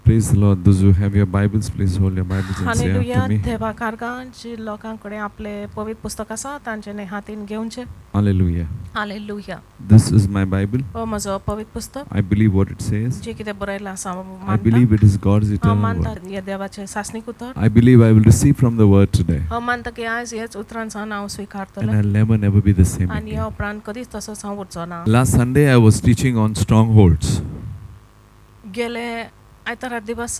Praise the Lord. Those who have your Bibles, please hold your Bibles and say hallelujah. after me. देवा कारगां जी लोकांकडे आपले पवित्र पुस्तक आसा तांचे हातीन घेवचे. Hallelujah. Hallelujah. This is my Bible. हो म्हजो पवित्र पुस्तक I believe what it says. जे कितें बरयलां आसा I believe it is God's हांव eternal मानता word. हे देवाचे सासणीक उतर. I believe I will receive from the word today. हांव मानता की आज हेच उतरांचो हांव And स्वीकारतलें I'll never be the same आनी again. ह्या उपरांत कधीच तसोच हांव उरचो ना. Last Sunday I was teaching on strongholds. गेले आयतारा दिवस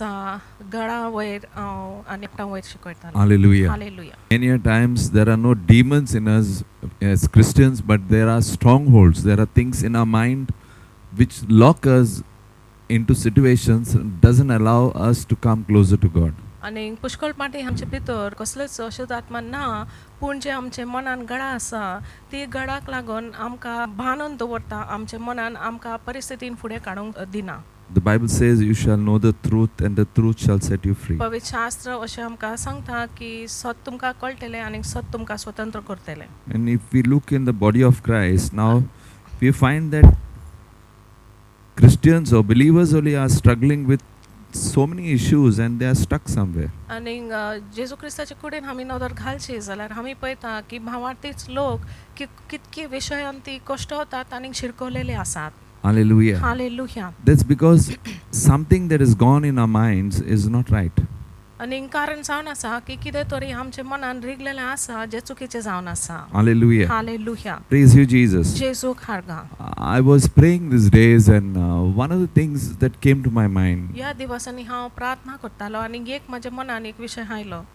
गळा वयर आनी एकटा वयर शिकयतालो. Hallelujah. Hallelujah. Many a times there are no demons in us as Christians, but there are strongholds. There are things in our mind which lock us into situations and doesn't allow us to come closer to God. आनी पुष्कळ पाटी आमचे भितर कसलेच अशुद्ध आत्मा ना, पूण जे आमचे मनान गळा आसा ती गळाक लागून आमकां बांदून दवरता, आमच्या मनान आमकां परिस्थितीन फुडें काडूंक दिना. The Bible says you shall know the truth and the truth shall set you free. पवित्र शास्त्र अशें आमकां सांगता की सत तुमकां कळटलें आनी सत तुमकां स्वतंत्र करतलें. And if we look in the body of Christ, now we find that Christians or believers only are struggling with so many issues and they are stuck somewhere. आनी जेजू क्रिस्ताचे कुडीन आमी नदर घालची जाल्यार आमी पळयता की भावार्थीच लोक कितके विशयान ती कश्ट होतात आनी शिरकवलेले आसात. Hallelujah. Hallelujah. That's because something that is gone in our minds is not right. आनी कारण जावन आसा की कितें तरी आमच्या मनान रिगलेलें आसा जे चुकीचें जावन आसा. Hallelujah. Hallelujah. Praise you, Jesus. जेजू खारगा. I was praying these days and one of the things that came to my mind, ह्या दिवसांनी हांव प्रार्थना करतालो आनी एक म्हाज्या मनान एक विशय आयलो.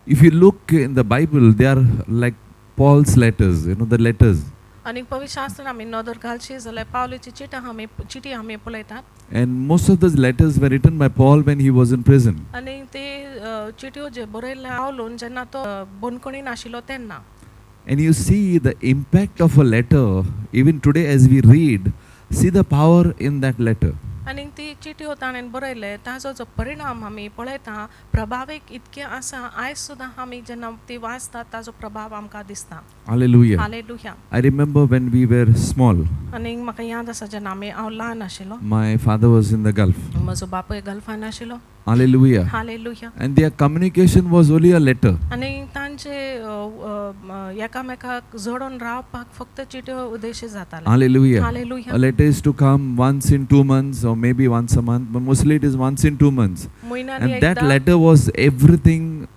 if you look in the Bible, they are like Paul's letters, the letters. आनी पवित्र शास्त्रान आमी नदर घालची जाल्यार पावलाची चिटी आमी पळयतात. And most of those letters were written by Paul when he was in prison. आनी ते चिटयो जे बरयल्ले पावलून जेन्ना तो बंदखणीन आशिल्लो तेन्ना. And you see the impact of a letter, even today as we read, see the power in that letter. आनी ती चिटयो ताणेन बरयले ताजो जो परिणाम आमी पळयता प्रभावीक इतके आसा. आयज सुद्दां आमी जेन्ना ती वाचतात ताजो प्रभाव आमकां दिसता. Hallelujah. Hallelujah. I remember when we were small, आनी म्हाका याद आसा जेन्ना हांव ल्हान आशिल्लो, my father was in the Gulf. म्हजो बापूय गल्फान आशिल्लो. Hallelujah. Hallelujah. And their communication was only a letter. आनी तांचे एकामेकाक जोडून रावपाक फक्त चिटयो उद्देशीत जाताले. Hallelujah. Hallelujah. A letter is to come once in 2 months or maybe once a month, but mostly it is once in 2 months. म्हयन्यानी And that एकदां letter was everything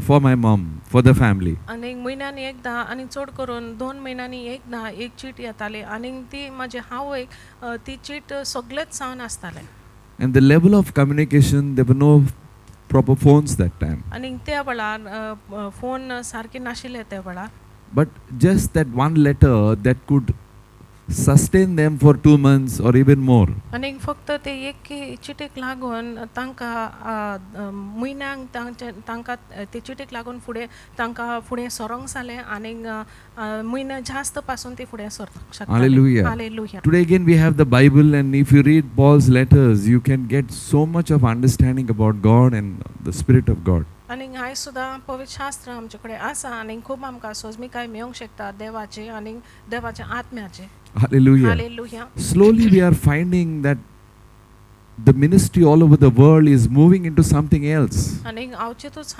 for my mom, for the family. आनी म्हयन्यानी एकदां आनी चड करून 2 म्हयन्यांनी एकदां एक cheat येताली आनी ती म्हाजे आवयक ती चीट सगळेच जावन आसताले. And the level of communication, there were no proper phones that time. आनी त्या वेळार फोन सारके नाशिल्ले त्या वेळार. But just that one letter that could sustain them for 2 months or even more. आनी फक्त ते एक चिटेक लागून तांकां म्हयन्यांक तांकां ते चिटेक लागून फुडें तांकां फुडें सरोंक जालें आनी म्हयने जास्त पासून ती फुडें सरपाक शकताली. Hallelujah. Hallelujah. Today again we have the Bible, and if you read Paul's letters, you can get so much of understanding about God and the Spirit of God. आनी आयज सुद्दां पवित्र शास्त्र आमचे कडेन आसा आनी खूब आमकां सोजमीकाय मेळोंक शकता देवाची आनी देवाच्या आत्म्याची. Hallelujah. Hallelujah. Slowly we are finding that the ministry all over the world is moving into something else. आनी हांवचेतूच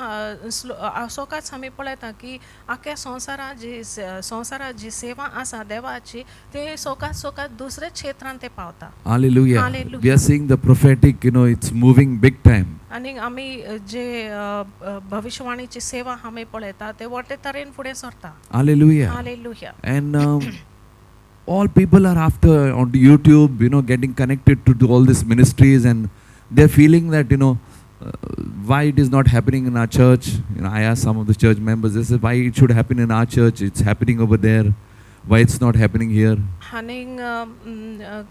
सोकाच आमी पळयता की आख्या संवसारात जी सेवा आसा देवाची ते सोकात दुसऱ्या क्षेत्रांत ते पावता. Hallelujah. Hallelujah. We are seeing the prophetic, it's moving big time. आनी आमी जे भविष्यवाणीची सेवा आमी पळयता ते व्हडले तरेन फुडें सरता. Hallelujah. Hallelujah. And all people are after on YouTube, getting connected to all these ministries, and they're feeling that, why it is not happening in our church. I asked some of the church members, they said, why it should happen in our church? It's happening over there. Why it's not happening here? आनी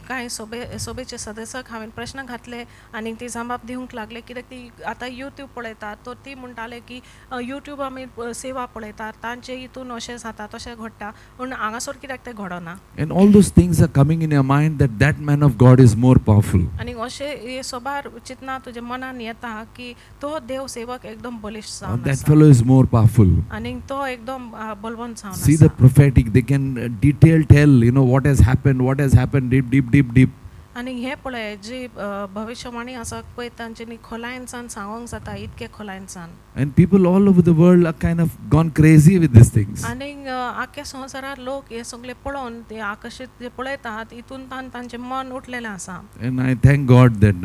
कांय सोबेचे सदस्याक हांवें प्रश्न घातले आनी ती जबाब दिवंक लागले कित्याक ती आतां यूट्यूब पळयतात तो ती म्हणटाले की यूट्यूब आमी सेवा पळयतात तांचे हितून अशें जाता तशें घडटा पूण हांगासर कित्याक तें घडना. And all those things are coming in your mind that man of God is more powerful. आनी अशें हे सोबार चिंतना तुज्या मनान येता की तो देव सेवक एकदम बलिश्ट जावन That आसा fellow is more powerful. आनी तो एकदम बलवंत जावन See the आसा. prophetic, they can detail tell, what has happened, deep. आणि हे पळय जी भविष्यवाणी आसा पळय तांच्यांनी खोलायेनसान सांगोंक जाता इतके खोलायेनसान And people all over the world are kind of gone crazy with these things. आणि आख्या संवसारात लोक हे सगळे पळोवन ते आकर्षित जे पळयतात हितून तांचें मन उठलेलें आसा. And I thank God that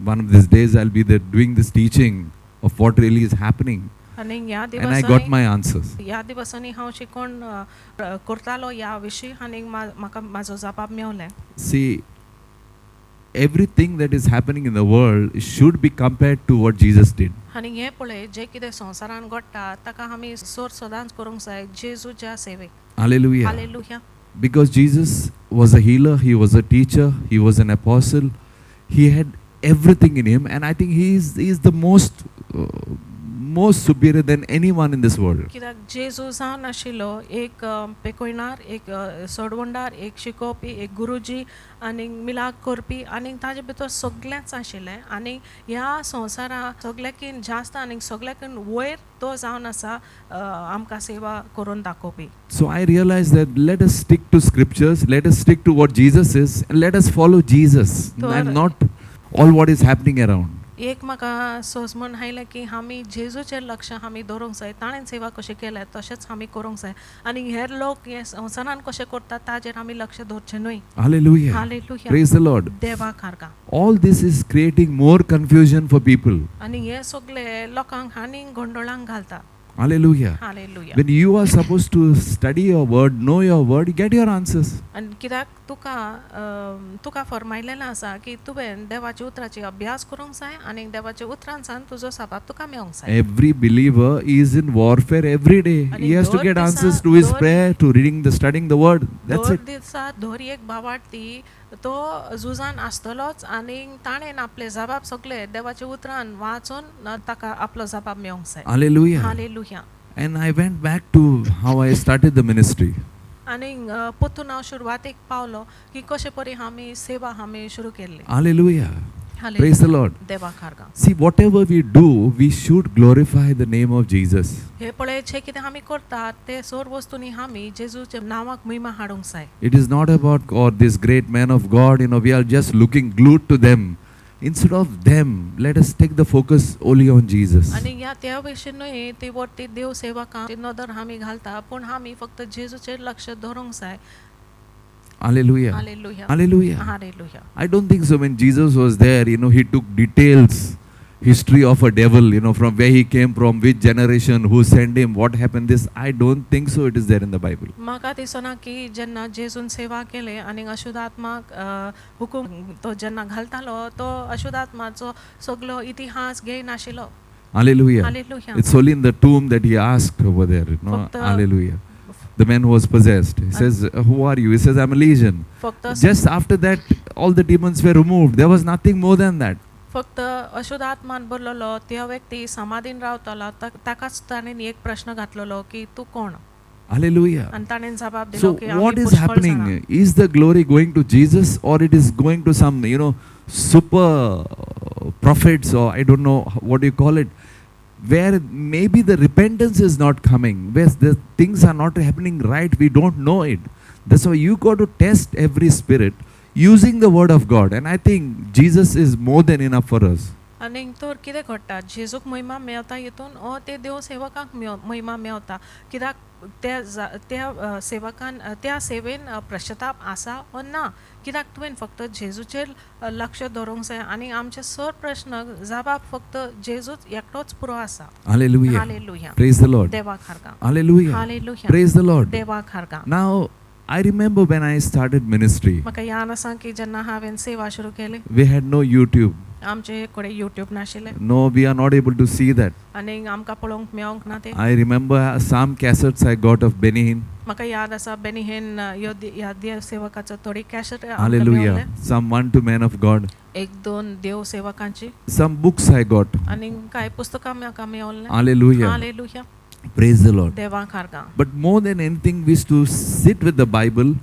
one of these days I'll be there doing this teaching of what really is happening. आणि ह्या And I got my answers. ह्या दिवसांनी हांव शिकोवन करतालो ह्या विशीं आनी म्हाका म्हाजो जबाब मेवले. See, everything that is happening in the world should be compared to what Jesus did. आनी हे पळय जे कितें संवसारान घडटा ताका आमी सोर सदांच करूंक जाय जेजूच्या सेवेक. Hallelujah. Hallelujah. Because Jesus was a healer, he was a teacher, he was an apostle, he had everything in him, and I think he is the most superior than anyone in this world. कित्याक जेजू जावन आशिल्लो एक पेकोयणार, एक सोडवणदार, एक शिकोवपी, एक गुरुजी आनी मिलाग करपी आनी ताजे भितर सगळेंच आशिल्लें आनी ह्या संवसाराक सगळ्याकीन जास्त आनी सगळ्याकीन वयर तो जावन आसा आमकां सेवा करून दाखोवपी. So I realized that let us stick to scriptures, let us stick to what Jesus is, and let us follow Jesus and not all what is happening around. एक म्हाका सोस म्हण आयलें की आमी जेजूचेर लक्ष आमी दवरूंक जाय, ताणें सेवा कशी केल्या तशेंच आमी करूंक जाय आनी हेर लोक हे संवसारान कशें करतात ताजेर आमी लक्ष दवरचें न्हय. Hallelujah. Hallelujah. Praise the Lord. देवाक आर्गां. All this is creating more confusion for people. आनी हे सगळे लोकांक आनीक गोंधळांक घालता. Hallelujah. Hallelujah. When you are supposed to study your word, know your word, you get your answers. आनी कित्याक तुका फरमायलेलें आसा की तुवें देवाच्या उतराची अभ्यास करूंक जाय आनी देवाच्या उतरांसान तुजो सबाब तुका मेळोंक जाय. Every believer is in warfare every day. He has to get answers to his prayer, to studying the word. That's दर it. दिसा धोरी एक भावार्थी तो झुजान आसतलोच आनी ताणें आपले जबाब सगळे देवाच्या उतरान वाचून ताका आपलो जबाब मेळोंक जाय. Hallelujah. Hallelujah. And I went back to how I started the ministry. आनी परतून हांव सुरवातेक पावलो की कशे परी आमी सेवा आमी सुरू केल्ली. Hallelujah. Praise the Lord. देवाक आर्गां. See, whatever we do, we should glorify the name of Jesus. हे पळय जे कितें आमी करतात ते सोर वस्तूंनी आमी जेजूच्या नांवाक महिमा हाडूंक जाय. It is not about God, this great man of God, we are just looking glued to them. Instead of them, let us take the focus only on Jesus. आनी ह्या त्या विशीं न्हय ती वरती देव सेवकांची नदर आमी घालता पूण आमी फक्त जेजूचेर लक्ष दवरूंक जाय. Hallelujah. Hallelujah. Hallelujah. Hallelujah. I don't think so. When Jesus was there, he took details, history of a devil, from where he came from, which generation, who sent him, what happened, this. I don't think so. It is there in the Bible. म्हाका दिसना की जेन्ना जेजून सेवा केले आनी अशुद्ध आत्माक हुकूम तो जेन्ना घालतालो तो अशुद्ध आत्माचो सगळो इतिहास घेय नाशिल्लो. Hallelujah. Hallelujah. It's only in the tomb that he asked over there. Hallelujah. The man who was possessed. He says, who are you? He says, I'm a legion. फक्त Just after that, all the demons were removed. There was nothing more than that. फक्त अशुद्ध आत्मान भरलेलो त्यो व्यक्ती समाधीन रावतालो ताकाच ताणें एक प्रश्न घातलेलो की तू कोण. Hallelujah. आनी ताणें जबाब दिलो So की what आमी is पुष्कळ happening? जाणां. Is the glory going to Jesus or it is going to some, super prophets or I don't know what do you call it, where maybe the repentance is not coming, where the things are not happening right, we don't know it. That's why you got to test every spirit using the word of God. And I think Jesus is more than enough for us. आनी तर कितें घडटा जेजूक महिमा मेवता हितून ओ ते देव सेवकांक महिमा मेवता कित्याक त्या सेवकान त्या seven पश्चाताप आसा वा ना कित्याक तुवें फक्त जेजूचेर लक्ष दवरूंक जाय आनी आमचे सर प्रश्न जबाब फक्त जेजूच एकटोच पुरो आसा. Hallelujah. Hallelujah. Praise the Lord. देवाक आर्गां. Hallelujah. Hallelujah. Praise the Lord. देवाक आर्गां. Now, I remember when I started ministry, म्हाका याद आसा की जेन्ना हांवें सेवा सुरू केली we had no YouTube. आमचे कडेन यूट्यूब नाशिल्लें No, we are not able to see that. आनी आमकां पळोवंक मेळोंक ना तें. I remember some cassettes I got of Benny Hinn. म्हाका याद आसा बेनी हेन ह्या देव सेवकाचो थोडी cassette Hallelujah. Some 1-2 men of God. एक दोन देव सेवकांची Some books I got. आनी कांय पुस्तकां म्हाका मेळ्ळें. Hallelujah. Hallelujah. Praise the Lord. देवाक आर्गां. But more than anything, we used to sit with the Bible,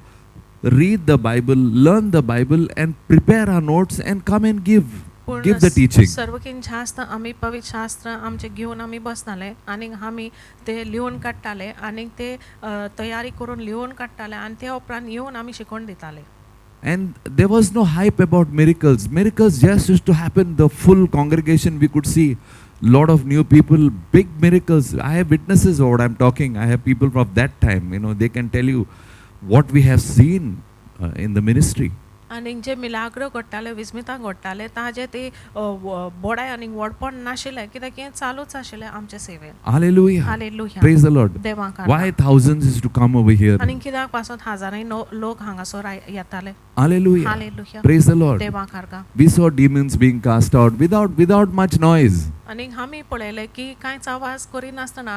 read the Bible, learn the Bible, and prepare our notes and come and give the teaching. सर्वकीन जास्त आमी पवित्र शास्त्र आमचे घेवन आमी बसताले आनी आमी ते लिहून काडटाले आनी ते तयारी करून लिहून काडटाले आनी त्या उपरांत येवन आमी शिकोवन दिताले. And there was no hype about miracles. Miracles just used to happen. The full congregation, we could see lot of new people, big miracles. I have witnesses of what I'm talking. I have people from that time. They can tell you what we have seen in the ministry. आनी जे Milagrow घडटाले विस्मितां घडटाले ताजे ते बोडाय आनी व्हडपण नाशिल्ले कित्याक हें चालूच आशिल्लें आमचे seven. Hallelujah. Hallelujah. Praise the Lord. देवाक Why thousands used to come over here? आनी कित्याक पासून हजारांनी लोक हांगासर येताले. Hallelujah. Hallelujah. Praise the Lord. देवाक आर्गा. We saw demons being cast out without much noise. आनी आमी पळयलें की कांयच आवाज करिनासतना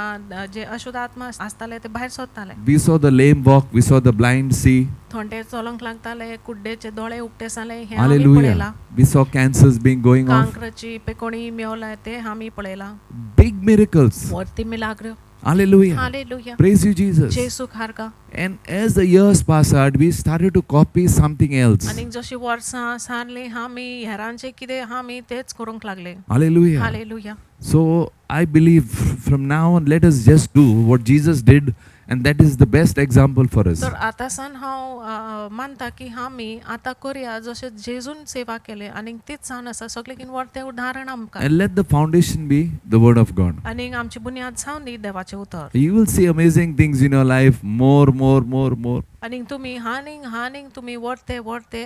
जे अशुद्ध आत्मा आसताले ते भायर सरताले. We saw the lame walk. We saw the blind see. थोंडे चलोंक लागताले, कुड्डेचे दोळे उक्ते जाले, हें आमी पळयलां. Hallelujah. We saw cancers being going off. कांकराची पेकोणी Mewla ते आमी पळयलां. Big miracles. व्हडती Milagrow. Hallelujah. Hallelujah. Praise you, Jesus. जेसू खारगा. And as the years passed, we started to copy something else. आनी जशी वर्सां सारलीं आमी हेरांचे कितें आमी तेच करूंक लागले. Hallelujah. Hallelujah. So I believe from now on, let us just do what Jesus did, and that is the best example for us. तर आतां सान हांव मानता की आमी आतां करया जशें जेजून सेवा केले आनी तीच सान आसा सगळेकीन व्हडतें उदाहरण आमकां. And let the foundation be the Word of God. आनी आमची बुन्याद जावन दी देवाचें उतर. You will see amazing things in your life, more. आनी तुमी हानींग तुमी व्हडते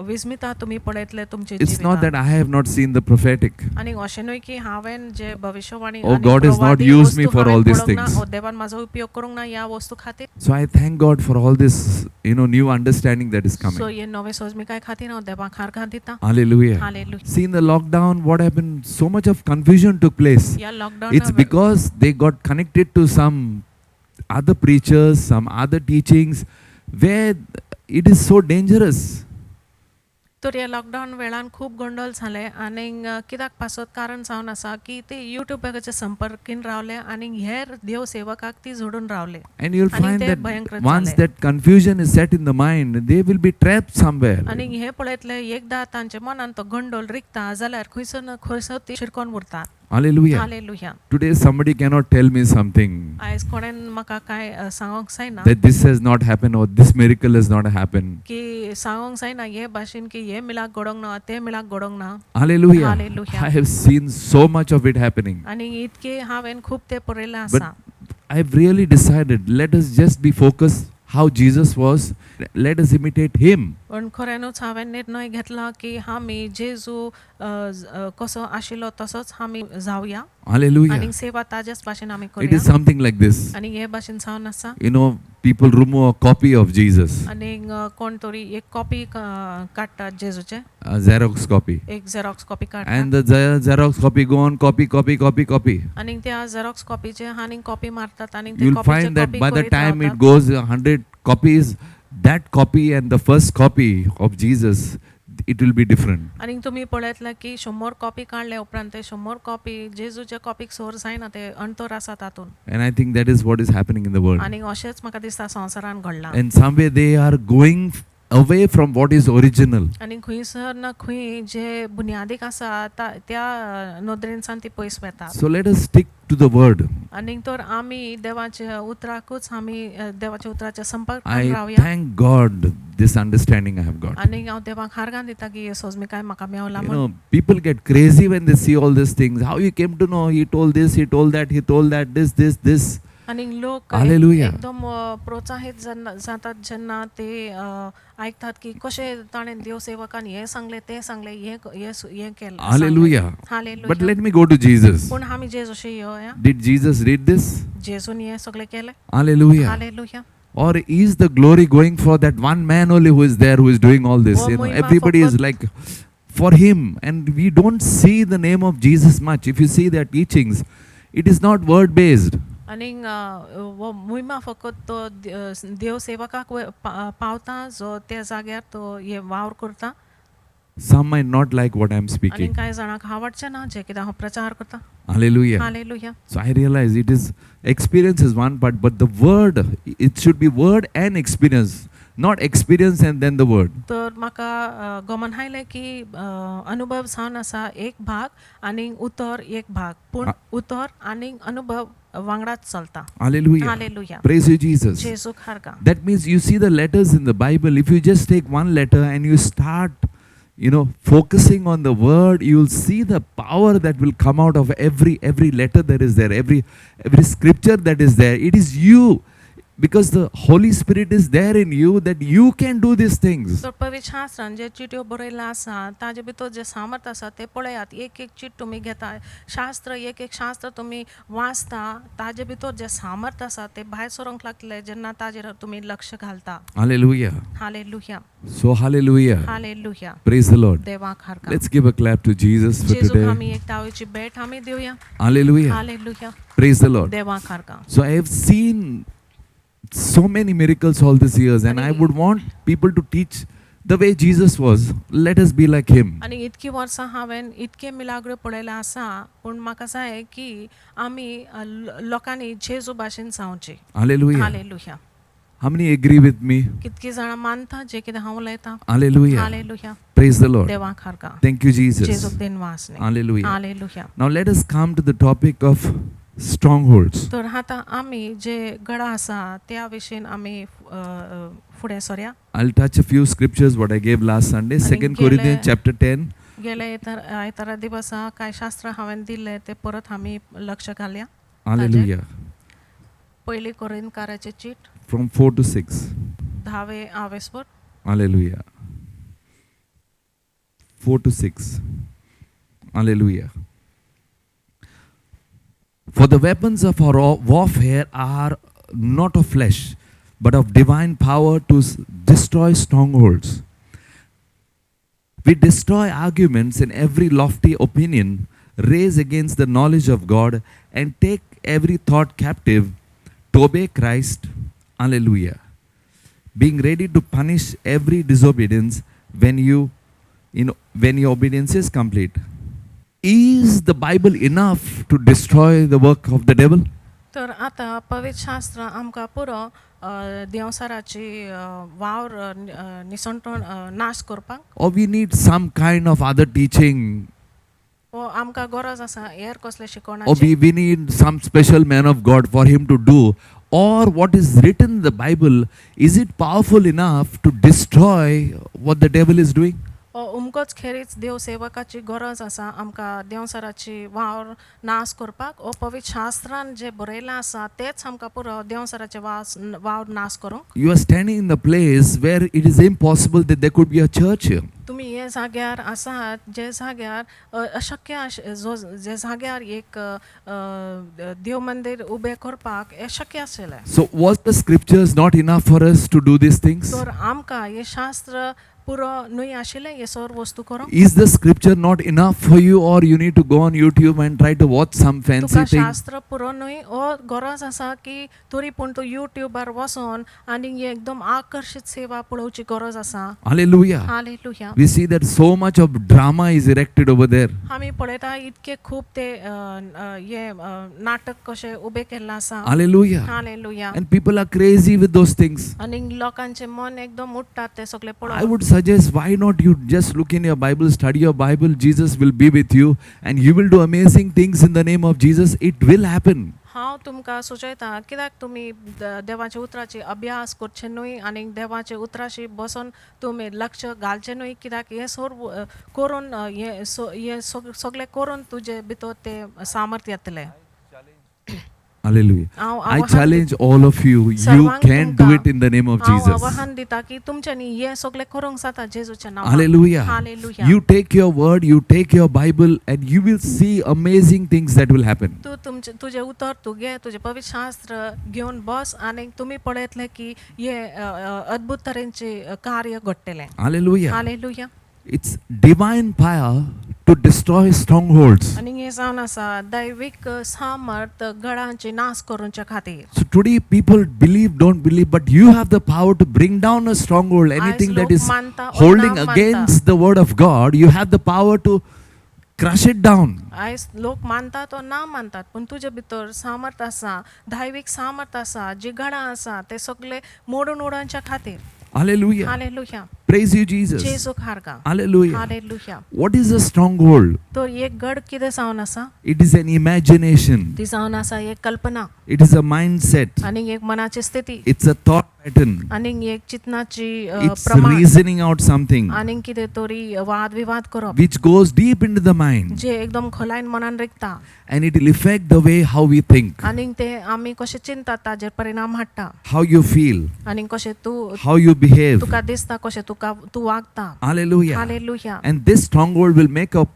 विस्मिता तुमी पळयतले तुमचे It's not that जिवितांत. I have not seen the prophetic. आनी अशें न्हय की हांवें जे भविष्यवाणी Oh, आनी God has not प्रवादी used me वस्तू for हांवें all these पळोवंक ना, things. ओ देवान म्हाजो उपयोग करूंक ना ह्या वस्तू खातीर. So I thank God for all this, new understanding that is so coming. हे नवे सोजमिकाय खातीर हांव देवाक हारगां दितां. Hallelujah. Hallelujah. See, in the lockdown, what happened? So much of confusion took place. ह्या It's lockdown because they got connected to some other preachers, some other teachings, where it is so dangerous. तर ह्या lockdown वेळान खूब गोंडल जाले आनी कित्याक पासत कारण जावन आसा की ते युट्यूबाचे संपर्कीन रावले आनी हेर देव सेवकाक ती जोडून रावले. And you'll आणि find ते that भयंकर once झाले. that confusion is set in the mind, they will be trapped somewhere. आनी हे पळयतले एकदा तांच्या मनान तो गोंडोल रिकता जाल्यार खंयसर ती शिरकोन उरतात. Hallelujah. Hallelujah. Today somebody cannot tell me something आयज कोणेन म्हाका काय सांगोंक जायना that this has not happened or this miracle has not happened. की सांगोंक जायना हे भाशेन की हे मिलाक घडोंक ना ते मिलाक घडोंक ना. Hallelujah. Hallelujah. I have seen so much of it happening. आनी इतके हांवें खूब ते पळयलें But आसा. I've really decided, let us just be focused how Jesus was. Let us imitate him. पण खऱ्यानूच हांवें निर्णय घेतला की आमी जेजू कसो आशिल्लो तसोच आमी जावया Hallelujah. आनी सेवा ताजेच भाशेन आमी It is करूया. something like this. आनी हे भाशेन जावन आसा. People remove a copy of Jesus, आनी कोण तरी एक कॉपी काडटात जेजूचे, a Xerox copy. एक झेरॉक्स कॉपी काडटात And the Xerox copy go on copy. आनी त्या झेरॉक्स कॉपीचे आनी कॉपी मारतात आनी ते You'll कॉपीचे find that copy by the करीत time it रावतात. goes 100 copies, that copy and the first copy of Jesus, it will be different. आनी तुमी पळयतले की 100 कॉपी काडले उपरांत ते 100 कॉपी जेजूच्या कॉपीक सोर जायना ते अंतर आसा तातून. And I think that is what is happening in the world. आनी अशेंच म्हाका दिसता संवसारान घडलां. In some way they are going away from what is original. आनी खंयसर ना खंय जे बुनयादीक आसा त्या नदरेन सान ती पयस वेतात. So let us stick to the word. आनी तर आमी देवाच्या उतराकूच आमी देवाच्या उतराच्या संपर्कान I रावया. thank God this understanding I have got. आनी हांव देवाक हारगां दिता की हे सोजमिकाय म्हाका मेवला म्हूण. People get crazy when they see all these things. How you came to know? He told this, he told that, he told that, this. आनी लोक Hallelujah. एकदम प्रोत्साहित जातात जेन्ना ते आयकतात की कशें ताणें देव सेवकान हें सांगलें तें सांगलें हें केलें. Hallelujah. But hallelujah. let me go to Jesus. पूण आमी जेजूशी येवया. Did Jesus read this? जेजून हें सगळें केलें. Hallelujah. Hallelujah. Or is the glory going for that one man only who is there, who is doing all this? Oh, Mahima Everybody is फकत- like for him, and we don't see the name of Jesus much. If you see their teachings, it is not word based. आनी वो महिमा फकत तो देव सेवकाक पावता जो त्या जाग्यार तो हे वावर करता. Some might not like what I am आनी speaking. कांय जाणांक आवडचें ना जे कितें हांव प्रचार करता. Hallelujah. Hallelujah. So I realize it is experience is one part, but the word, it should be word and experience, not experience and then the word. तर म्हाका गमन आयलें की अनुभव जावन आसा एक भाग आनी उतर एक भाग पूण उतर आनी अनुभव वांगडाच चलता. Hallelujah. Hallelujah. Praise you, Jesus. जेजू खारका. That means you see the letters in the Bible. If you just take one letter and you start, focusing on the word, you will see the power that will come out of every letter that is there, every scripture that is there. It is you, because the Holy Spirit is there in you, that you can do these things. तर पवित्र शास्त्रान जे चिट्यो बरयला आसा ताजे भितर जे सामर्थ आसा ते पळयात. एक चिट तुम्ही घेता, शास्त्र एक शास्त्र तुम्ही वाचता, ताजे भितर जे सामर्थ आसा ते भायर सरोंक लागले जेन्ना ताजेर तुम्ही लक्ष घालता. Hallelujah. Hallelujah. So hallelujah. Hallelujah. Praise the Lord. देवा खारका. Let's give a clap to Jesus for जेजूक today. आमी एक तावेची भेट आमी देऊया. Hallelujah. Hallelujah. Praise the Lord. देवा खारका. So I have seen so many miracles all these years, and I would want people to teach the way Jesus was. Let us be like him. आणि इतकी वर्सां हांवें इतके Milagrow पळयले आसा, पूण म्हाका जाय की आमी लोकांनी जेजू भाशेन जावचे. Hallelujah. Hallelujah. How many agree with me? कितकी जाणां मानता जे कितें हांव उलयतां. Hallelujah. Hallelujah. Praise the Lord. देवा खारका. Thank you, Jesus. जेजूक दिनवासने. Hallelujah. Hallelujah. Now let us come to the topic of strongholds. तर आतां आमी जे गडा आसा त्या विशीं आमी फुडें सरया. I'll touch a few scriptures what I gave last Sunday. 2 Corinthians chapter 10. गेले आयतारा दिवसा कांय शास्त्र हांवें दिल्ले ते परत आमी लक्ष घालया. Hallelujah. पयली कोरिंथकाराचे चीट From 4 to 6. 10वे आवेस्पर. Hallelujah. 4 to 6. Hallelujah. For the weapons of our warfare are not of flesh, but of divine power to destroy strongholds. We destroy arguments and every lofty opinion raised against the knowledge of God, and take every thought captive to obey Christ. Hallelujah. Being ready to punish every disobedience when your obedience is complete. Is the Bible enough to destroy the work of the devil? तर आता पवित्र शास्त्र आमकां पुरो देवसाराची वावर निसंतून नाश करपाक. Or we need some kind of other teaching? ओ आमकां गरज आसा हेर कसले Or शिकोवणाची. we need some special man of God for him to do? Or what is written in the Bible, is it powerful enough to destroy what the devil is doing? उमकोच खेरीच देव सेवकाची गरज आसा आमकां देवसाराची वावर नाश करपाक. ओ पवित्र शास्त्रान जे बरयलां आसा तेच आमकां पुरो देवसाराचे वावर नाश करूंक. You are standing in the place where it is impossible that there could be a church here. तुम्ही हे जाग्यार आसात जे जाग्यार अशक्य जे जाग्यार एक देव मंदिर उबें करपाक अशक्य आसलें. So was the scriptures not enough for us to do these things? तर आमकां हे शास्त्र पुरो न्हय आशिल्लें हे सर वस्तू करूंक. Is the scripture not enough for you, or you need to go on YouTube and try to watch some fancy Tuka thing? शास्त्र पुरो न्हय ओ गरज आसा की तरी पूण तूं युट्यूबार वचोन आनी हे एकदम आकर्षित सेवा पळोवची गरज आसा. Hallelujah. Hallelujah. We see that so much of drama is erected over there. आमी पळयता इतके खूब ते हे नाटक कशे उबे केल्ले आसा. Hallelujah. Hallelujah. And people are crazy with those things. आनी लोकांचे मन एकदम उठतात ते सगळे I पळोवन. would suggest, why not you just look in your Bible, study your Bible, Jesus will be with you, and you will do amazing things in the name of Jesus. It will happen. हांव तुमकां सुचयता कित्याक तुमी देवाच्या उतराची अभ्यास करचे न्हय आनी देवाच्या उतराशी बसून तुमी लक्ष घालचे न्हय. कित्याक हे सोर करून हे सगळे करून तुजे भितर ते सामर्थ्य येतलें. Hallelujah. I challenge all of you. You can do it in the name of हांव Jesus. आवाहन दिता की तुमच्यांनी हे सगळे करूंक जाता जेजूच्या नांवान. Hallelujah. Hallelujah. You take your word, you take your Bible, and you will see amazing things that will happen. तू तुझे उतर तू घे तुझे पवित्र शास्त्र घेवन बस आनी तुम्ही पळयतले की हे अद्भुत तरेचे कार्य घडटलें. Hallelujah. Hallelujah. It's divine power to destroy strongholds. आनी हे जावन आसा दैविक सामर्थ गडांचे नाश करूंच्या खातीर. So today people believe, don't believe, but you have the power to bring down a stronghold. Anything that is holding against the word of God, you have the power to crush it down. आयज लोक मानतात वा ना मानतात पण तुझे भितर सामर्थ आसा दैविक सामर्थ आसा जी गडां आसा ते सगळे मोडून उडोवच्या खातीर. Hallelujah. Hallelujah Praise you, Jesus. जेजू खारगा Hallelujah. Hallelujah What is a stronghold? तो एक गड कितें जावन आसा It is an imagination. ती जावन आसा एक कल्पना It is a mindset. आणि एक मनाची स्थिती It's a thought pattern. आणि एक चिंतनाची It's प्रमाण reasoning out something आणि कितें तरी वाद विवाद करप which goes deep into the mind, जे एकदम खोलायन मनान रिगता and it will affect the way how we think, आणि ते आमी कशें चिंतात ताजेर परिणाम हाडटा how you feel, आणि कशें तूं how you behave. तुका दिसता कशें तूं वागता Hallelujah. Hallelujah And this stronghold will make up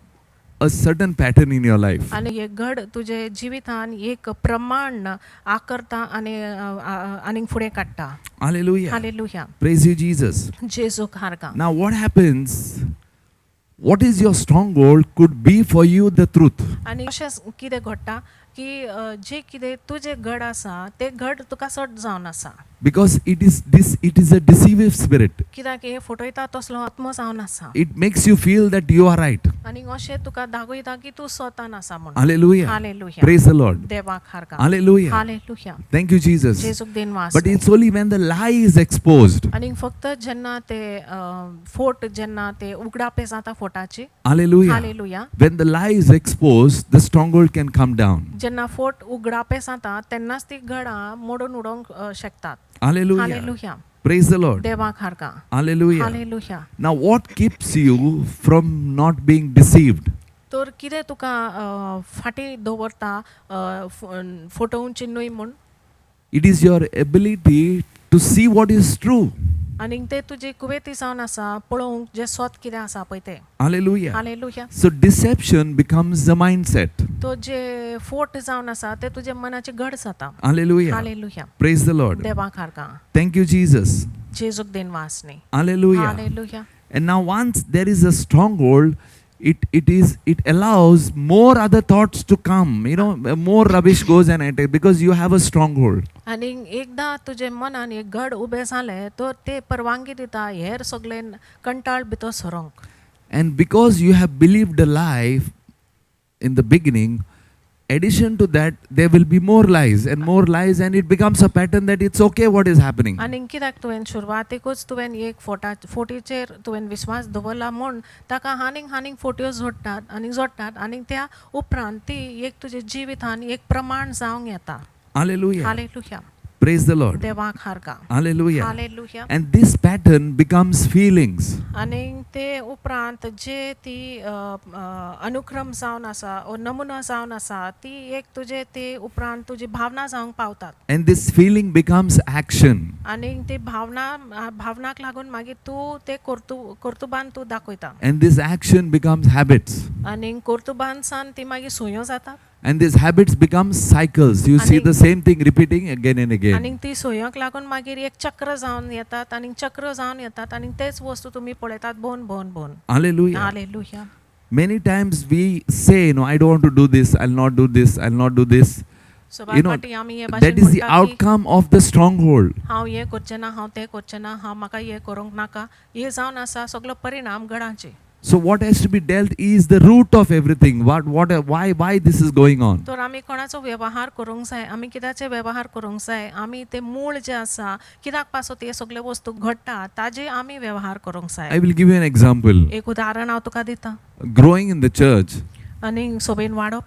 a certain pattern in your life. आणि एक घड तुजे जिवितान एक प्रमाण आकारता आणि फुडें काडटा Hallelujah. Hallelujah Praise you, Jesus. जेजू खारगा Now, what happens? What is your stronghold could be for you the truth. आणि अशें कितें घडटा की जे कितें तुजें घड आसा तें घड तुका सट जावन आसा Because it is a deceive spirit. कित्याक हे फटयता तसलो आत्मो जावन आसा It makes you feel that you are right. आणि अशें तुका दाखयता की तूं स्वतान आसा म्हणून Hallelujah. Hallelujah Praise the Lord. देवाक खारगा Hallelujah. Hallelujah Thank you, Jesus. जेजूक दिनवास But it's only when the lie is exposed. आणि फक्त जेन्ना ते फोट जेन्ना ते उगडापे जाता फोटाची Hallelujah. Hallelujah When the lie is exposed, the stronghold can come down. जेन्ना फोट उगडापे जाता तेन्नाच ती घडां मोडून उडोवंक शकतात Hallelujah. Hallelujah Praise the Lord. देवाक खारगा Hallelujah. Hallelujah Now, what keeps you from not being deceived? तर कितें तुका फाटी दवरता फटोवची न्हय म्हूण It is your ability to see what is true. आनी ते तुजी कुवेती जावन आसा पळोवंक जे स्वत कितें आसा पळय ते Hallelujah. Hallelujah So, deception becomes the mindset. तो जे फोट जावन आसा ते तुजे मनाचे घड जाता Hallelujah. Hallelujah Praise the Lord. देवाक खारगा Thank you, Jesus. जेजूक दिनवास न्ही Hallelujah. Hallelujah And now, once there is a stronghold, it allows more other thoughts to come. You know, more rubbish goes and attack because you have a stronghold. आनी एकदां तुजे मनान एक घड उबें जालें तर ते परवानगी दिता हेर सगळे कंटाळ भितर सरोंक And because you have believed a lie in the beginning, addition to that, there will be more lies, and it becomes a pattern that it's okay what is happening. आनी कित्याक तुवें सुरवातेकूच तुवें एक फोटीचेर तुवें विश्वास दवरला म्हूण ताका हानीक फोटयो जोडटात आनी त्या उपरांत ती एक तुजे जिवितान एक प्रमाण जावंक येता Hallelujah. Hallelujah Praise the Lord. देवाक खारगा Hallelujah. Hallelujah And this pattern becomes feelings. आनी ते उपरांत जे ती अनुक्रम जावन आसा ओ नमुना जावन आसा ती एक तुजे ते उपरांत तुजी भावना जावंक पावतात And this feeling becomes action. आनी ती भावनाक लागून मागीर तूं ते कर्तुबान तूं दाखयता And this action becomes habits. आनी कर्तुबान सान ती मागीर सुयो जाता And these habits become cycles. You see the same thing repeating again and again. आनी ती सोयक लागून मागीर एक चक्र जावन येतात आनी चक्र जावन येतात आनी तेच वस्तू तुम्ही पळयतात भोवन Hallelujah. Hallelujah Many times we say, no, I don't want to do this, I'll not do this, I'll not do this. So You know, बायपाटी आमी हे that भाशेन is the म्हणटा की outcome of the stronghold. हांव हे करचें ना हांव तें करचें ना हांव म्हाका हे करूंक नाका हे जावन आसा सगळो परिणाम घडांचे So what has to be dealt is the root of everything. Why this is going on? तर आमी कोणाचो व्यवहार करूंक जाय आमी कित्याचे व्यवहार करूंक जाय आमी ते मूळ जे आसा कित्याक पासो ते सगळे वस्तू घडटा ताजे आमी व्यवहार करूंक I जाय will give you an example. एक उदाहरण हांव तुका दिता Growing in the church, आनी सोबेन वाडप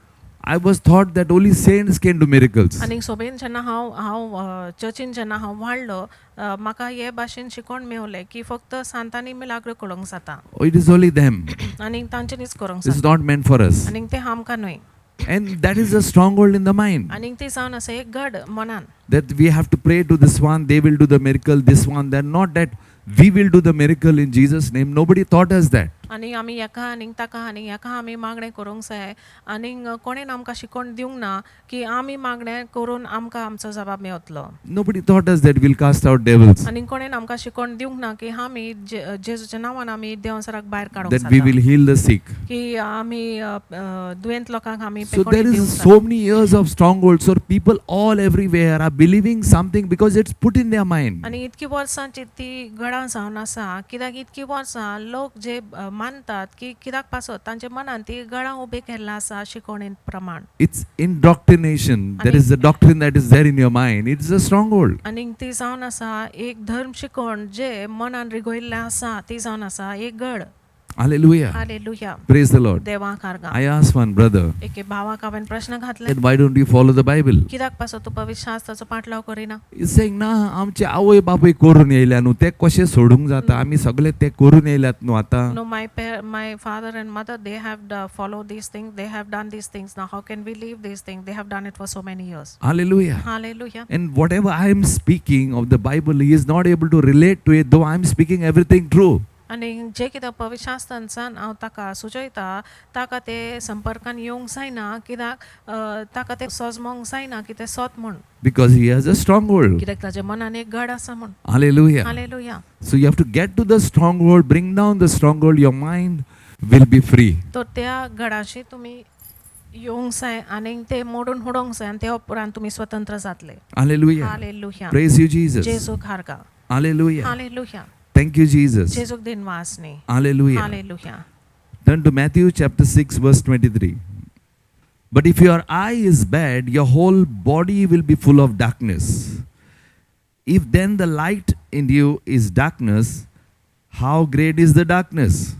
I was taught that only saints can do miracles. आनी सोबेन जेन्ना हांव चर्चीन जेन्ना हांव वाडलो म्हाका हे भाशेन शिकोवन मेवलें की फक्त सांतांनी मिलाग्र करूंक जाता Oh, it is only them. आनी तांच्यानीच करूंक This is जाता not meant for us. आनी ते आमकां न्हय And that is a stronghold in the mind. आनी ती जावन आसा एक घड मनान That we have to pray to this one, they will do the miracle, this one. They're not that we will do the miracle in Jesus' name. Nobody taught us that. आनी आमी एका आनीक ताका आनीक एका आमी मागणें करूंक जाय आनीक कोणेन आमकां शिकोवन दिवंक ना की आमी मागणें करून आमकां आमचो जबाब मेवतलो Nobody taught us that we'll cast out devils, आनी कोणेन आमकां शिकोवन दिवंक ना की आमी जेजूच्या नांवान आमी देंवसराक भायर काडूंक that we will जाता heal the sick. की आमी दुयेंत लोकांक आमी So there is so many years of strongholds. So people all everywhere are believing something because it's put in their mind. आनी इतकी वर्सांची ती घडां जावन आसा कित्याक इतकी वर्सां लोक जे मानतात की कित्याक पासत तांचे मनान ती गळा उबे केल्ला आसा शिकोवणी प्रमाण It's indoctrination. There is a doctrine that is there in your mind. It's a stronghold. आनी ती जावन आसा एक धर्म शिकोवण जे मनान रिगोयल्लें आसा ती जावन आसा एक गड. Hallelujah. Hallelujah. Praise the Lord. देवाक आर्गां. I asked one brother, एके भावाक हांवें प्रश्न घातले that why don't you follow the Bible? कित्याक पासत तूं पवित्र शास्त्राचो पाठलाव करिना? He's saying, ना आमचे आवय बापूय करून येयल्या न्हू ते कशें सोडूंक जाता आमी सगळे ते करून येयल्यात न्हू आतां. No, my father and mother, they have followed these things. They have done these things. Now, how can we leave these things? They have done it for so many years. Hallelujah. Hallelujah. And whatever I am speaking of the Bible, he is not able to relate to it, though I am speaking everything true. आणि जे कितें पवित्र शास्त्रांतल्यान हांव ताका सुचयता ताका ते संपर्कान येवंक जायना कित्याक ताका ते सजमोंक जायना की ते सत म्हूण Because he has a stronghold. कित्याक ताच्या मनान एक गड आसा म्हूण. Hallelujah. Hallelujah. So you have to get to the stronghold, bring down the stronghold, your mind will be free. तर त्या गडाशी तुमी येवंक जाय आनी ते मोडून उडोवंक जाय आनी ते उपरांत तुमी स्वतंत्र जातले. Hallelujah. Hallelujah. Praise you, Jesus. जेजूक हार्गा. Hallelujah. Hallelujah. Thank you, Jesus. जेजूक दिनवासनी. Hallelujah. Hallelujah. Turn to Matthew chapter 6, verse 23. But if your eye is bad, your whole body will be full of darkness. If then the light in you is darkness, how great is the darkness?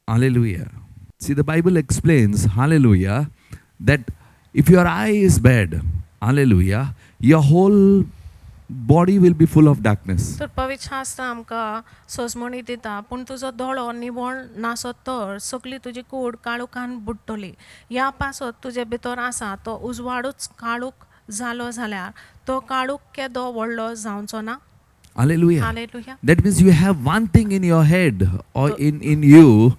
Hallelujah. See, the Bible explains, hallelujah, that if your eye is bad, hallelujah, your whole body will be full of darkness. तर पवित्र शास्त्र आमकां सोजमणी दिता पूण तुजो दोळो निवळ नासत तर सगळी तुजी कूड काळुकान बुडटली. ह्या पासत तुजे भितर आसा तो उजवाडूच काळूक जालो जाल्यार तो काळूक केदो व्हडलो जावचो ना. Hallelujah. Hallelujah. That means you have one thing in your head or in you,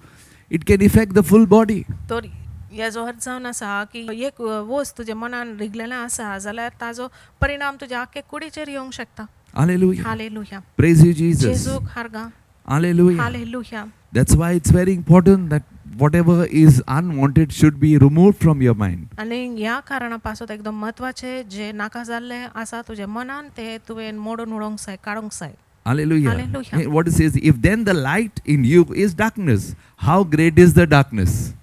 it can affect the full body. तर हेजो अर्थ जावन आसा की एक वस्त तुजे मनान रिगलेलें आसा जाल्यार ताजो परिणाम तुज्या आख्खे कुडीचेर येवंक शकता. Hallelujah. Hallelujah. Praise you, Jesus. जेजूक हार्गा. Hallelujah. Hallelujah. That's why it's very important that whatever is unwanted should be removed from your mind. आनी ह्या कारणा पासत एकदम म्हत्वाचे जे नाका जाल्ले आसा तुजे मनान ते तुवें मोडून उडोवंक जाय काडूंक जाय. Hallelujah. Hallelujah. Hey, what it says, if then the light in you is darkness, how great is the darkness?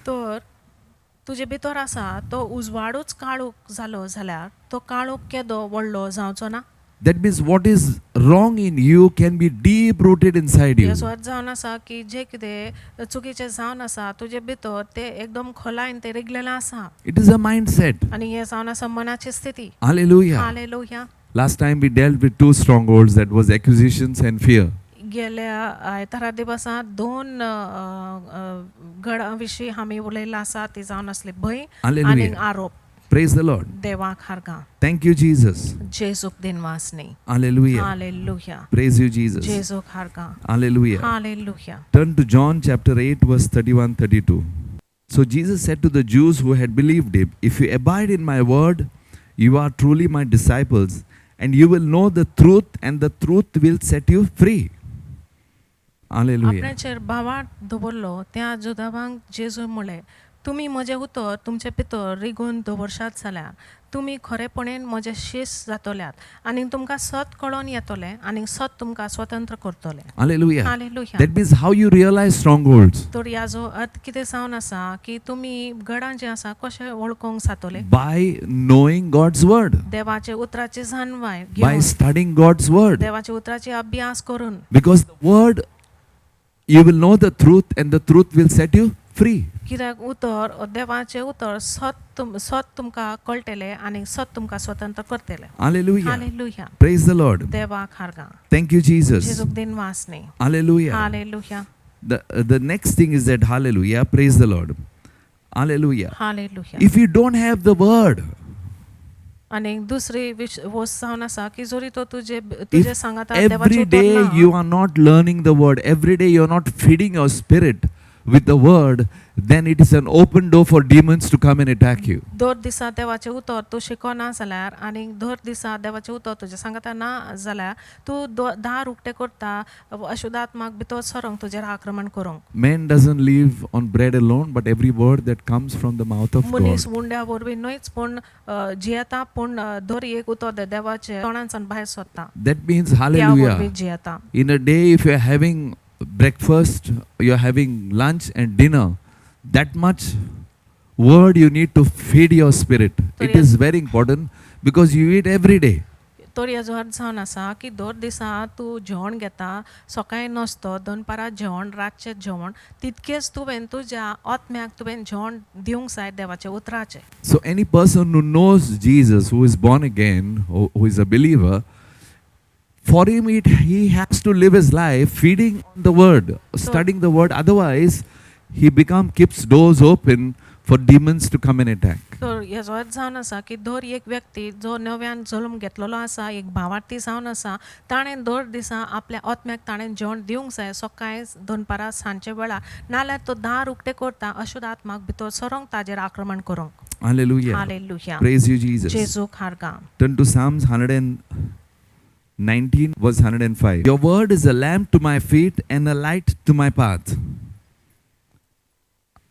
तर तुजे भितर आसा तो उजवाडूच काळूक जालो जाल्यार तो काळूक केदो व्हडलो जावचो ना. That means what is wrong in you can be deep rooted inside you. हेजो अर्थ जावन आसा की जे कितें चुकीचें जावन आसा तुजे भितर ते एकदम खोलायन ते रिगलेलें आसा. It is a mindset. आनी हे जावन आसा मनाची स्थिती. Hallelujah. Hallelujah. Last time we dealt with two strongholds, that was accusations and fear. गेल्या आयतारा दिवसांत दोन गडां विशीं आमी उलयला आसा ती जावन आसली भंय आनी Hallelujah. आरोप. Praise the Lord. देवाक हार्गा. Thank you, Jesus. जेजूक दिनवासनी. Hallelujah. Hallelujah. Praise you, Jesus. जेजूक हार्गा. Hallelujah. Hallelujah. Turn to John chapter 8, verse 31-32. So Jesus said to the Jews who had believed him, if you abide in my word, you are truly my disciples, and you will know the truth, and the truth will set you free. Hallelujah. आपणाचेर भावार्थ दवरलो त्या जुदावांक जेजू म्हळें तुमी म्हजें उतर तुमचे भितर रिगून दवरशात जाल्यार तुमी खरेपणेन म्हजे शिश जातल्यात आनी तुमकां सत कळोन येतलें आनी सत तुमकां स्वतंत्र करतलें. Hallelujah. Hallelujah. That means how you realize strongholds. तर ह्याचो अर्थ कितें जावन आसा की तुमी गडां जें आसा कशें वळखूंक जातलें. By knowing God's word. देवाचे उतराची जाणवाय By घेवन studying God's word. देवाचे उतराची अभ्यास करून Because the word, you will know the truth, and the truth will set you free. कित्याक उतर देवाचे उतर सत तुमकां कळटलें आनी सत तुमकां स्वतंत्र करतलें. Hallelujah. Hallelujah. Praise the Lord. देवाक हार्गा. Thank you, Jesus. जेजूक दिनवासनी. Hallelujah. Hallelujah. The next thing is that hallelujah. Praise the Lord. Hallelujah. Hallelujah. If you don't have the word, आनी दुसरी वस्त जावन आसा की जरी तो तुजे सांगाता देवाचे every उतर day ना, you are not learning the word, every day you are not feeding your spirit with the word, then it is an open door for demons to come and attack you. दर दिसा देवाचे उतर तूं शिकोना जाल्यार आनी दर दिसा देवाचे उतर तुजे सांगाता ना जाल्यार तूं दार उक्तें करता अशुद्धात्माक भितर सरोंक तुजेर आक्रमण करूंक. Man doesn't live on bread alone, but every word that comes from the mouth of God. मनीस उंड्या वरवीं न्हयच पूण जियेता पूण दर एक उतर देवाचे तोंडांतल्यान भायर सरता. That means त्या hallelujah. वरवीं जियेता. In a day, if you are having breakfast, you're having lunch and dinner, that much word you need to feed your spirit. It is very important because you eat every day. तर हेजो अर्थ जावन आसा की दर दिसा तूं जेवण घेता, सकाळी नास्तो, दनपारां जेवण, रातचें जेवण, तितकेच तुवें तुज्या आत्म्याक तुवें जेवण दिवंक जाय देवाचे उतराचें. So any person who knows Jesus, who is born again, who is a believer, for him he has to live his life feeding on the word, studying the word. Otherwise, he keeps doors open for demons to come and attack. तर हेजो अर्थ जावन आसा की दर एक व्यक्ती जो नव्यान जल्म घेतलेलो आसा, एक भावार्थी जावन आसा, ताणें दर दिसा आपल्या आत्म्याक ताणें जेवण दिवंक जाय, सकाळी, दनपारां, सांजचे वेळार, नाल्यार तो दार उक्तें करता अशुद्ध आत्माक भितर सरोंक ताजेर आक्रमण करूंक. Hallelujah. Hallelujah. Praise you, Jesus. जेजूक हारगा. Turn to Psalms 119, verse 105. Your word is a lamp to my feet and a light to my path.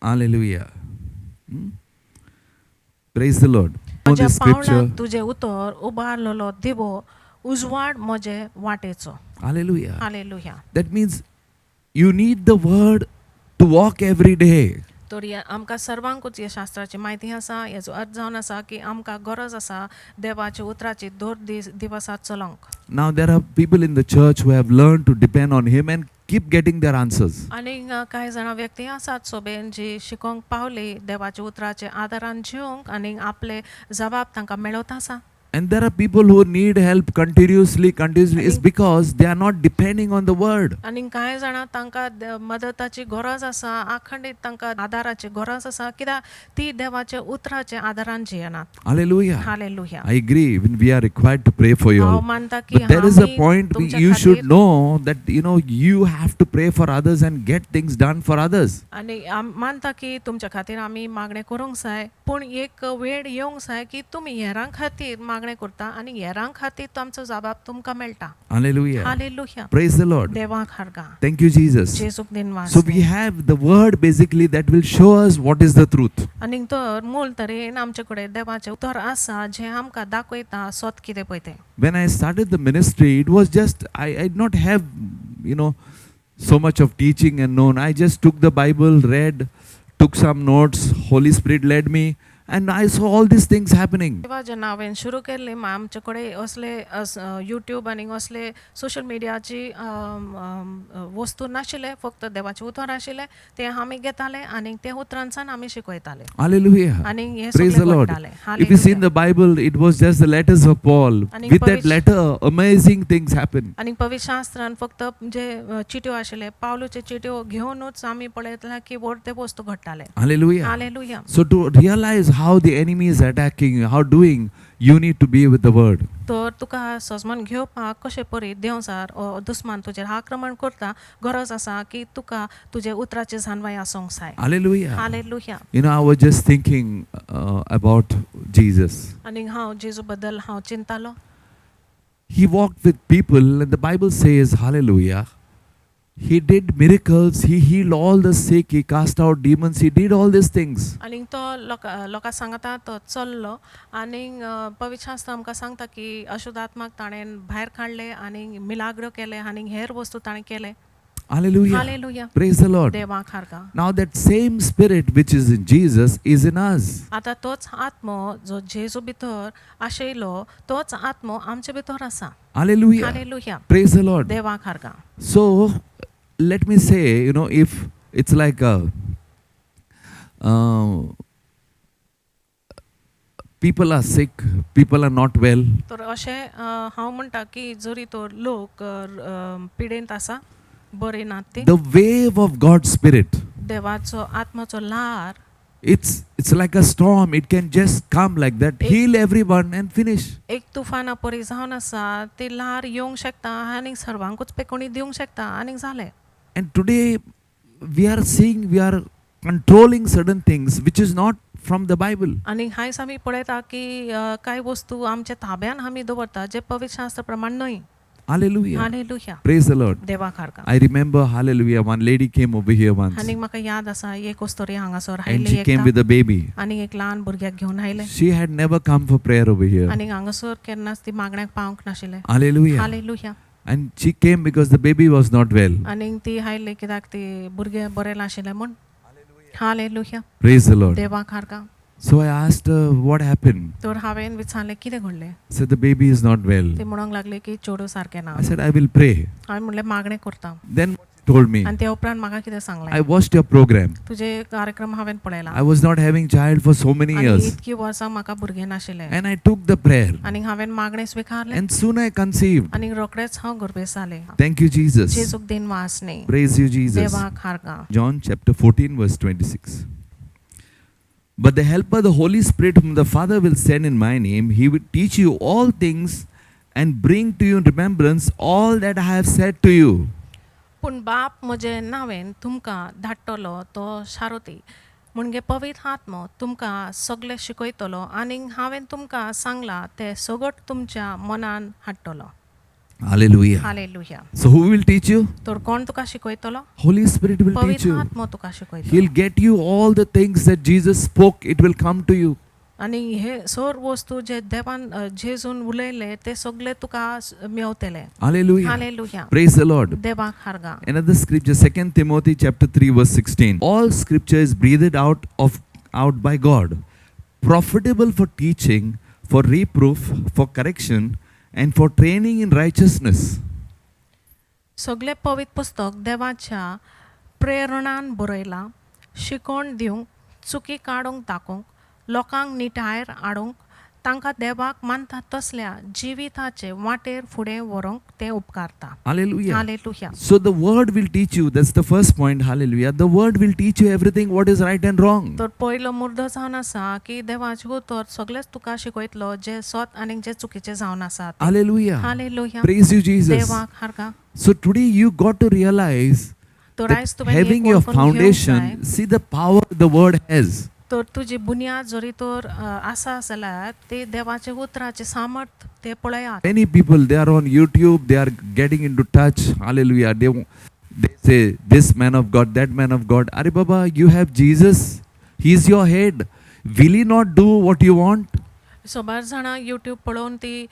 Hallelujah. Praise the Lord. Know म्हज्या this scripture. पावलाक तुजे उतर उबारलेलो दिवो, उजवाड म्हजे वाटेचो. Hallelujah. Hallelujah. That means you need the word to walk every day. तर आमकां सर्वांकूच ह्या शास्त्राची म्हायती आसा. हेजो अर्थ जावन आसा की आमकां गरज आसा देवाच्या उतराची दर दिवसात चलोंक. Now there are people in the church who have learned to depend on him and keep getting their answers. आनी कांय जाणां व्यक्ती आसात सोबेन जी शिकोवंक पावली देवाच्या उतराचे आदारान जिवंक आनी आपले जबाब तांकां मेळत आसा. And there are people who need help continuously. It's because they are not depending on the word. आनी कांय जाणां तांकां मदताची गरज आसा, आखंडीत तांकां आदाराची गरज आसा, कित्याक ती देवाच्या उतराचे आदारान जियेनात. Hallelujah. Hallelujah. I agree. Even we are required to pray for you हांव all. मानता की But there is a point तुमच्या you should खातीर know that you have to pray for others and get things done for others. आनी मानता की तुमच्या खातीर आमी मागणें करूंक जाय, पूण एक वेळ येवंक जाय की तुमी हेरां खातीर मागणें करता आनी हेरां खातीर तुमचो जबाब तुमकां मेळटा. Hallelujah. Hallelujah. Praise the Lord. देवाक हारगा. Thanक you, Jesus. जेजूक दिनवास. So we have the word basically that will show us what is the truth. आनी तर मूल तरेन आमचे कडेन देवाचें उतर आसा जें आमकां दाखयता सत कितें पळय तें. When I started the ministry, it was just, I did not have, so much of teaching and known. I just took the Bible, read, took some notes, Holy Spirit led me, and I saw all these things happening. तेव्हा जेन्ना हांवें सुरू केल्लें आमचे कडेन असले YouTube आनी असले सोशल मिडियाची वस्तू नाशिल्ले, फक्त देवाचें उतर आशिल्लें, तें आमी घेताले आनी त्या उतरांसान आमी शिकयताले. Hallelujah. आनी हे Praise the सगळें Lord. घडटालें. If you see in the Bible, it was just the letters of Paul. And With that letter, amazing things happen. आनी पवित्र शास्त्रान फक्त जे चिट्यो आशिल्ले, पावलाच्यो चिट्यो घेवनूच आमी पळयतले की व्हडले वस्तू घडटाले. Hallelujah. Hallelujah. So to realize how the enemy is attacking you, how doing, you need to be with the word. तर तुका सजमन घेवपाक कशे परी देवजार दुस्मान तुजेर आक्रमण करता, गरज आसा की तुका तुजे उतराची जाणवाय आसूंक जाय. Hallelujah. Hallelujah. I was just thinking about Jesus. आनी हांव जेजू बद्दल हांव चिंतालो. He walked with people, and the Bible says, hallelujah, he did miracles, he healed all the sick, he cast out demons, he did all these things. आनी तो लोकां सांगता तो चल्लो आनी पवित्र शास्त्र आमकां सांगता की अशुद्ध आत्माक ताणें भायर काडले आनी मिलाग्र केले आनी हेर वस्तू ताणें केले. Hallelujah. Hallelujah. Praise the Lord. देवाक हारगा. Now that same spirit which is in Jesus is in us. आतां तोच आत्मो जो जेजू भितर आशिल्लो तोच आत्मो आमचे भितर आसा. Hallelujah. Hallelujah. Praise the Lord. देवाक हारगा. So let me say, if it's like people are sick, people are not well. तर अशें हांव म्हणटा की जरी तो लोक पिडेंत आसा, बरे नात ते, The wave of God's spirit, देवाचो आत्माचो ल्हार, it's like a storm. It can just come like that, heal everyone and finish. एक तुफाना परी जावन आसा, ती ल्हार येवंक शकता आनी सर्वांकूच पेकोणी दिवंक शकता आनी जालें. And today we are controlling certain things which is not from the Bible. आनी हायस आमी पळयता की कांय वस्तू आमच्या ताब्यान आमी दवरता जे पवित्र शास्त्र प्रमाण न्हय. Hallelujah. Hallelujah. Praise the Lord. देवाक हारगा. I remember, hallelujah, one lady came over here once. आनी म्हाका याद आसा एक वस्तोरी हांगासर And oily she came with a baby. आनी एक ल्हान भुरग्याक घेवन आयले She had never come for prayer over here. आनी हांगासर केन्नाच ती मागण्याक पावंक नाशिल्ले. Hallelujah. Hallelujah. And she came because the baby was not well. आनी ती आयली कित्याक ती भुरगें बरें नाशिल्लें म्हूण. हालेलुया. Praise the Lord. देवाक हारगा. So I asked her, what happened? तर हांवें विचारलें कितें घडलें. Said, the baby is not well. ती म्हणूंक लागली की चेडूं सारकें ना. I said, I will pray. हांवें म्हणलें मागणें करता. Then she told me, आनी त्या उपरांत म्हाका कितें सांगलें. I watched your program. तुजे कार्यक्रम हांवें पळयला. I was not having child for so many आनी years. इतकी वर्सां म्हाका भुरगें नाशिल्लें. And I took the prayer. आनी हांवें मागणें स्विकारलें. And soon I conceived. आनी रोखडेंच हांव गर्भेस जालें. Thank you, Jesus. जेजूक दिन वासनी. Praise you, Jesus. देवाक हारगा. John chapter 14, verse 26. But the Helper, the Holy Spirit, whom the Father will send in my name, he will teach you all things and bring to you in remembrance all that I have said to you. पूण बाप म्हजे नांवेन तुमकां धाडटलो तो शारोती म्हणजे पवित्र आत्मो तुमकां सगळें शिकयतलो आनी हांवें तुमकां सांगलां तें सगळें तुमच्या मनान हाडटलो. Hallelujah. Hallelujah. So who will teach you? तर कोण तुका शिकयतलो. Holy Spirit will teach पवित्र you. आत्मो तुका शिकयतलो. He'll get you all the things that Jesus spoke. It will come to you. आनी हे सर्व वस्तू जे देवान जेजून उलयले ते सगळे तुका मेवतले. Hallelujah. Hallelujah. Praise the Lord. देवाक हारगा. Another scripture, 2 Timothy chapter 3, verse 16. All scripture is breathed out by God, profitable for teaching, for reproof, for correction, and for training in righteousness. सगळे पवित्र पुस्तक देवाच्या प्रेरणान बरयला, शिकोण दिवंक, चुकी काडूंक दाखोवंक, लोकांक निटायर हाडूंक, तांकां देवाक मानता तसल्या जिविताचे वाटेर फुडें व्हरूंक तें उपकारता. Hallelujah. Hallelujah. So the word will teach you. That's the first point. Hallelujah. The word will teach you everything what is right and wrong. तर पयलो मुर्दो जावन आसा की देवाचे उतर सगळेच तुका शिकयतलो जे सत आनी जे चुकीचे जावन आसात. Hallelujah. Hallelujah. Praise you, Jesus. देवाक हारगा. So today you got to realize तर आयज that तुवें having एक your वळखून घेवंक जाय. foundation, see the power the word has. तर तुजी बुनियाद जरी तर आसा जाल्यार ते देवाचे उतराचे सामर्थ ते पळयात. Many people, they are on YouTube, they are getting into touch. Hallelujah. They say, this man of God, that man of God. Are Baba, you have Jesus. He is your head. Will he not do what you want? सोबार जाणां YouTube पळोवन ती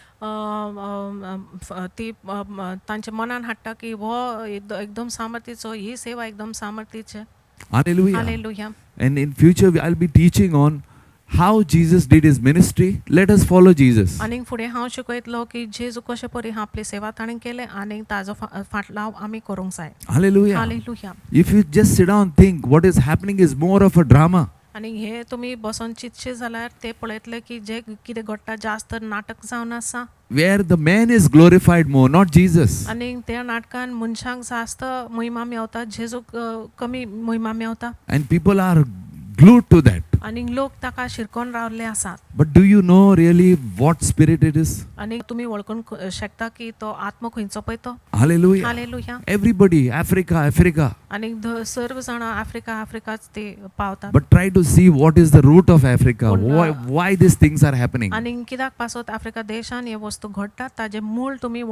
तांच्या मनान हाडटा की हो एकदम सामर्थीचो ही सेवा एकदम सामर्थीचे. Hallelujah. Hallelujah. And in future, I'll be teaching on how Jesus did his ministry. Let us follow Jesus. आनी फुडें हांव शिकयतलो की जेजू कशे परी आपली सेवा ताणें केले आनी ताजो फाटलाव आमी करूंक जाय. Hallelujah. Hallelujah. If you just sit down and think what is happening is more of a drama. आनी हे तुमी बसून चिंतचे जाल्यार ते पळयतले की जे कितें घडटा जास्त नाटक जावन आसा. Where the man is glorified more, not Jesus. आनी त्या नाटकान मनशांक जास्त महिमा मेवता, जेजूक कमी महिमा Mewat. And people are glued to that. आनी लोक ताका शिरकोन रावल्ले आसात. But do you know really what spirit it is? आनी तुमी वळखून शकता की तो आत्मो खंयचो पळय तो. Hallelujah. हालेलुया. Everybody, Africa. आनी सर्व जाणां आफ्रिकाच ते पावतात. But try to see what is the root of Africa. Why these things are happening. आनी कित्याक पासत आफ्रिका देशान हे वस्तू घडटात ताजे मूळ तुमी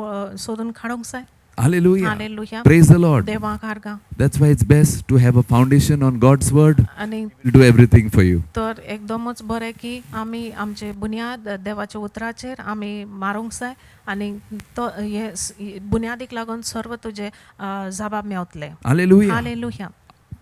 सोदून काडूंक जाय. Hallelujah. Hallelujah. Praise the Lord. देवाक हारगा. That's why it's best to have a foundation on God's word. आनी He'll do everything for you. तर एकदमच बरें की आमी आमचे बुनियाद देवाच्या उतराचेर आमी मारूंक जाय आनी तो हे बुनियादीक लागून सर्व तुजे जबाब मेवतले. Hallelujah. Hallelujah.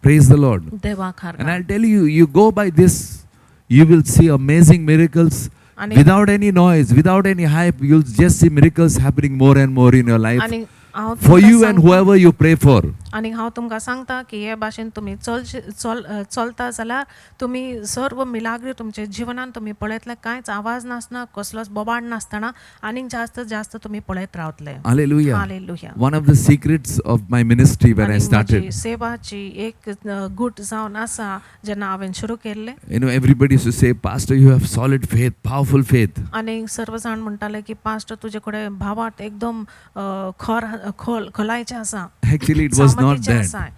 Praise the Lord. देवाक And हारगा. I'll tell you, you go by this, you will see amazing miracles. आनी Without any noise, without any hype, you'll just see miracles happening more and more in your life. आनी हांव For तुमकां you and सांगता- whoever you pray for. आनी हांव तुमकां सांगता की हे भाशेन तुमी चलता जाल्यार तुमी सर्व मिलाग्री तुमच्या जिवनान तुमी पळयतले कांयच आवाज नासना, कसलोच बोबाड नासतना आनीक जास्त तुमी पळयत रावतले. Hallelujah. Hallelujah. One of the secrets of my ministry when I आनी started, म्हजी सेवाची एक गूट जावन आसा जेन्ना हांवें सुरू केल्ले. everybody used to say, Pastor, you have solid faith, powerful faith. आनी सर्व जाण म्हणटाले की पास्टर तुजे कडेन भावार्थ एकदम खोलायचे आसा. Actually, it was not सामर्थीचे that. आसा.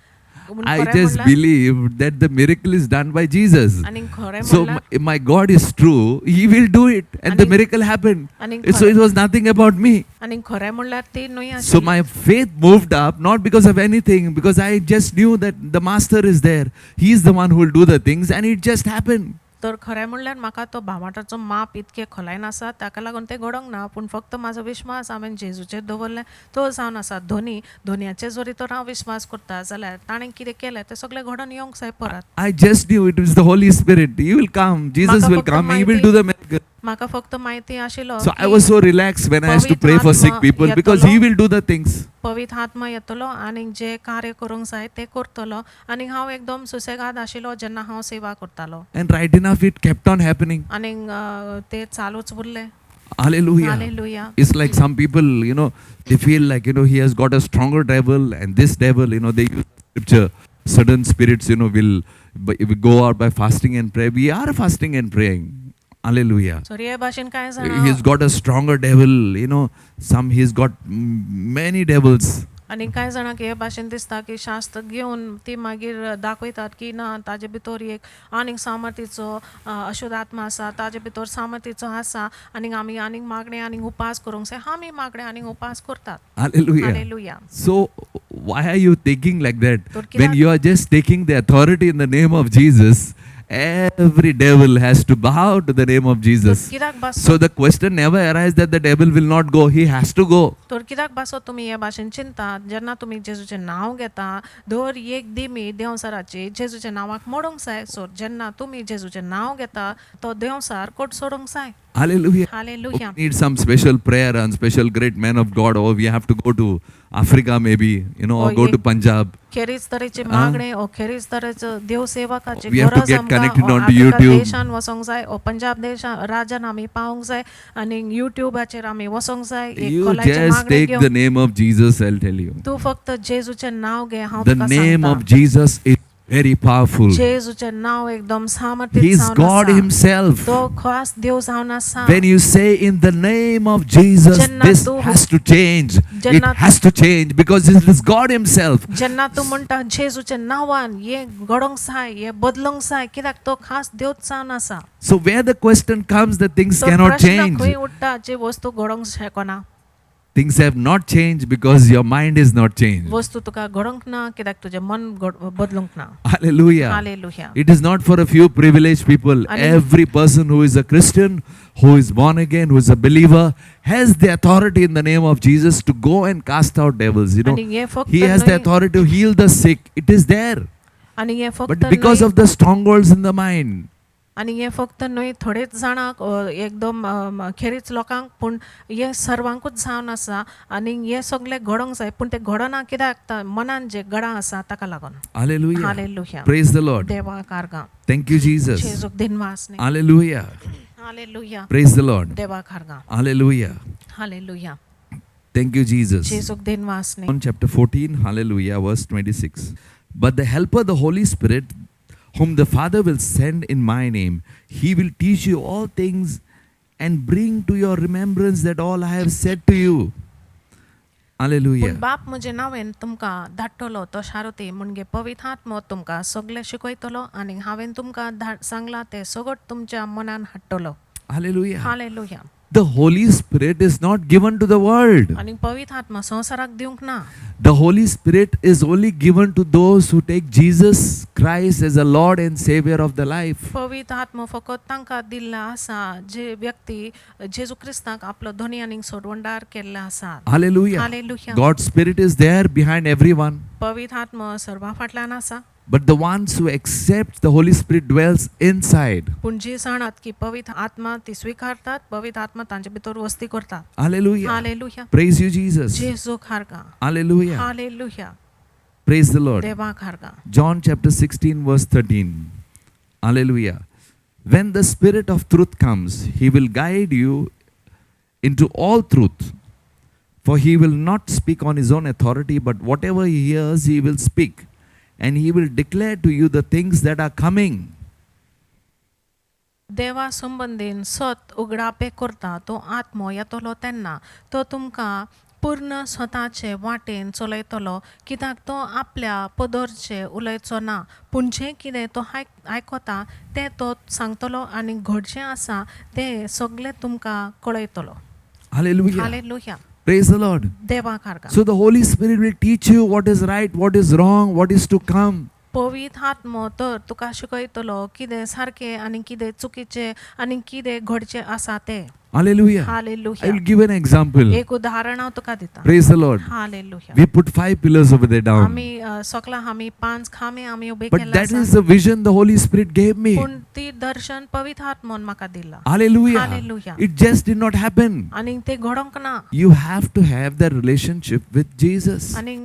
पूण I खरें just म्हणल्यार- believe that the miracle is done by Jesus. आनी खरें So म्हणल्यार if my God is true, He will do it. And the आनी- miracle happened. आनी So it was nothing about me. आनी खरें म्हणल्यार ती न्हय So आशिल्ली. my faith moved up, not because of anything, because I just knew that the Master is there. He is the one who will do the things, and it just happened. तर खरें म्हणल्यार म्हाका तो भावाटाचो माप इतके खोलायन आसा ताका लागून तें घडोंक ना पूण फक्त म्हाजो विश्वास हांवें जेजूचेर दवरलें तो जावन आसा धोनीयाचेर जरी तर हांव विश्वास करता जाल्यार ताणें कितें केलें तें सगळें घडोवन येवंक जाय परत. I just knew it was the Holy Spirit. He will come. Jesus Maka will fakta come. He will mahiti- do the miracle. म्हाका फक्त माहिती आशिल्लो So I was so relaxed when I used to pray for sick people because He will do the things. पवित्र आत्मा येतलो आनी जे कार्य करूंक जाय ते करतलो आनी हांव एकदम सुसेगाद आशिल्लो जेन्ना हांव सेवा करतालो And right enough, it kept on happening. आनी ते चालूच उरलें. Hallelujah. Hallelujah. It's like some people, they feel like, he has got a stronger devil, and this devil, they use scripture. Certain spirits, will go out by fasting and prayer. We are fasting and praying. Hallelujah. So हे भाशेन काय He's got a stronger devil, he's got many devils. आनी कांय जाणांक हे भाशेन दिसता की शास्त्र घेवन ती मागीर दाखयतात की ना ताजे भितर एक आनीक सामर्थ्यचो अशुद्ध आत्मा आसा ताजे भितर सामर्थ्यचो आसा आनी आमी आनीक मागणे आनीक उपास करूंक जाय आमी मागणे आनीक उपास करतात. Hallelujah. Hallelujah. So why are you thinking like that? Tor When kidak- you are just taking the authority in the name of Jesus, every devil has to bow to the name of Jesus. कित्याक बास So the question never arises that the devil will not go. He has to go. तर कित्याक बासो तुमी हे भाशेन चिंता जेन्ना तुमी जेजूचें नांव घेता दर एक दिमी देंवसाराची जेजूच्या नांवाक मोडूंक जाय. सो जेन्ना तुमी जेजूचें नांव घेता तो देंवसार कोट सोडूंक जाय. Hallelujah. Hallelujah. We need some special prayer and special great man of God, or we have to go to Africa maybe, or go to Punjab. खेरीच तरेचे मागणे ओ खेरीच तरेचो देव सेवकाची We have to गरज get आमकां connected ओ onto Africa YouTube. देशान वसोंक जाय ओ पंजाब राज्यान आमी पावंक जाय आनी युट्यूबाचेर आमी वसोंक जाय एक You खोलायचे just मागणे take the घेवन name of Jesus, I'll tell you. तूं फक्त जेजूचें नांव घे हांव The तुका name सांगता. of Jesus is very powerful. जेजूचें नाव एकदम सामर्थ्य He is जावन God आसा. Himself. तो खास देव जावन आसा. When you say in the name of Jesus, Jenna this tu- has to change. It Jenna- has to change because it is God Himself. जेन्ना तूं म्हणटा जेजूच्या नांवान हे घडोंक जाय हे बदलूंक जाय कित्याक तो खास देवच जावन आसा. So where the question comes that things तो cannot प्रश्न change. खंय उठटा जे वस्तू घडोंक शकना. Things have not changed because your mind is not changed. वस्तू तुका घडोंक ना कित्याक तुजें मन बदलूंक ना. Hallelujah. Hallelujah. It is not for a few privileged people. Amen. Every person who is a Christian, who is born again, who is a believer, has the authority in the name of Jesus to go and cast out devils. आनी हे फक्त He has the authority to heal the sick. It is there. आनी हे फक्त But because of the strongholds in the mind, आनी हे फक्त न्हय थोडेच जाणांक एकदम खेरीच लोकांक पूण हे सर्वांकूच जावन आसा आनी हे सगळे घडोंक जाय पूण ते घडना कित्याक मनान जे गडा आसा ताका लागून. hallelujah. Hallelujah. Praise the Lord. देवा कारगा. Thank you, Jesus. जेजूक दिनवासने. Hallelujah. Hallelujah. Praise the Lord. देवा कारगा. Hallelujah. Hallelujah. Thank you, Jesus. जेजूक दिनवासने. John chapter 14, hallelujah, verse 26. But the Helper, the Holy Spirit, whom the Father will send in my name, He will teach you all things and bring to your remembrance that all I have said to you. Hallelujah. पूण बाप म्हजे नांवेन तुमकां धाडटलो तो शारोती म्हणजे पवित्र आत्मो तुमकां सगळें शिकयतलो आनी हांवें तुमकां सांगलां तें सगळें तुमच्या मनान हाडटलो. Hallelujah. Hallelujah. The Holy Spirit is not given to the world. आनी पवित्र आत्मा संवसाराक दिवंक ना. The Holy Spirit is only given to those who take Jesus Christ as a Lord and Savior of the life. पवित्र आत्मा फकत तांकां दिल्लो आसा जे व्यक्ती जेजू क्रिस्ताक आपलो धनी आनी सोडवणदार केल्ले आसा. Hallelujah. Hallelujah. God's Spirit is there behind everyone. पवित्र आत्मा सर्वा फाटल्यान आसा. But the ones who accept the Holy Spirit dwells inside. पूण जी जाणात की पवित्र आत्मा ती स्वीकारतात पवित्र आत्मा तांचे भितर वस्ती करता. Hallelujah. Hallelujah. Praise you, Jesus. जेजू खारगा. Hallelujah. Hallelujah. Praise the Lord. देवा खारगा. John chapter 16, verse 13. Hallelujah. When the Spirit of truth comes, He will guide you into all truth. For He will not speak on His own authority, but whatever He hears, He will speak. And He will declare to you the things that are coming. देवा संबंधीन सत उगडापे करता तो आत्मो येतलो तेन्ना तो तुमकां पूर्ण स्वताचे वाटेन चलयतलो कित्याक तो आपल्या पदरचे उलयचो ना पूण जें कितें तो आयकता तें तो सांगतलो आनी घडचें आसा तें सगळें तुमकां कळयतलो. Hallelujah. Hallelujah. Praise the Lord. देवा कारगा. So the Holy Spirit will teach you what is right, what is wrong, what is to come. पवित्र आत्मो तर तुका शिकयतलो कितें सारकें आनी कितें चुकीचें आनी कितें घडचें आसा तें. Hallelujah. I hallelujah. will give an example. एक उदाहरण हांव तुका दिता. Praise the Lord. Hallelujah. We put 5 pillars over there down. आमी सकला आमी 5 खांबे आमी उबे But केला that आसा. is the vision the Holy Spirit gave me. पूण ती दर्शन पवित्र आत्मोन म्हाका दिला. Hallelujah. Hallelujah. It just did not happen. आनी ते घडोंक ना. You have to have that relationship with Jesus. आनी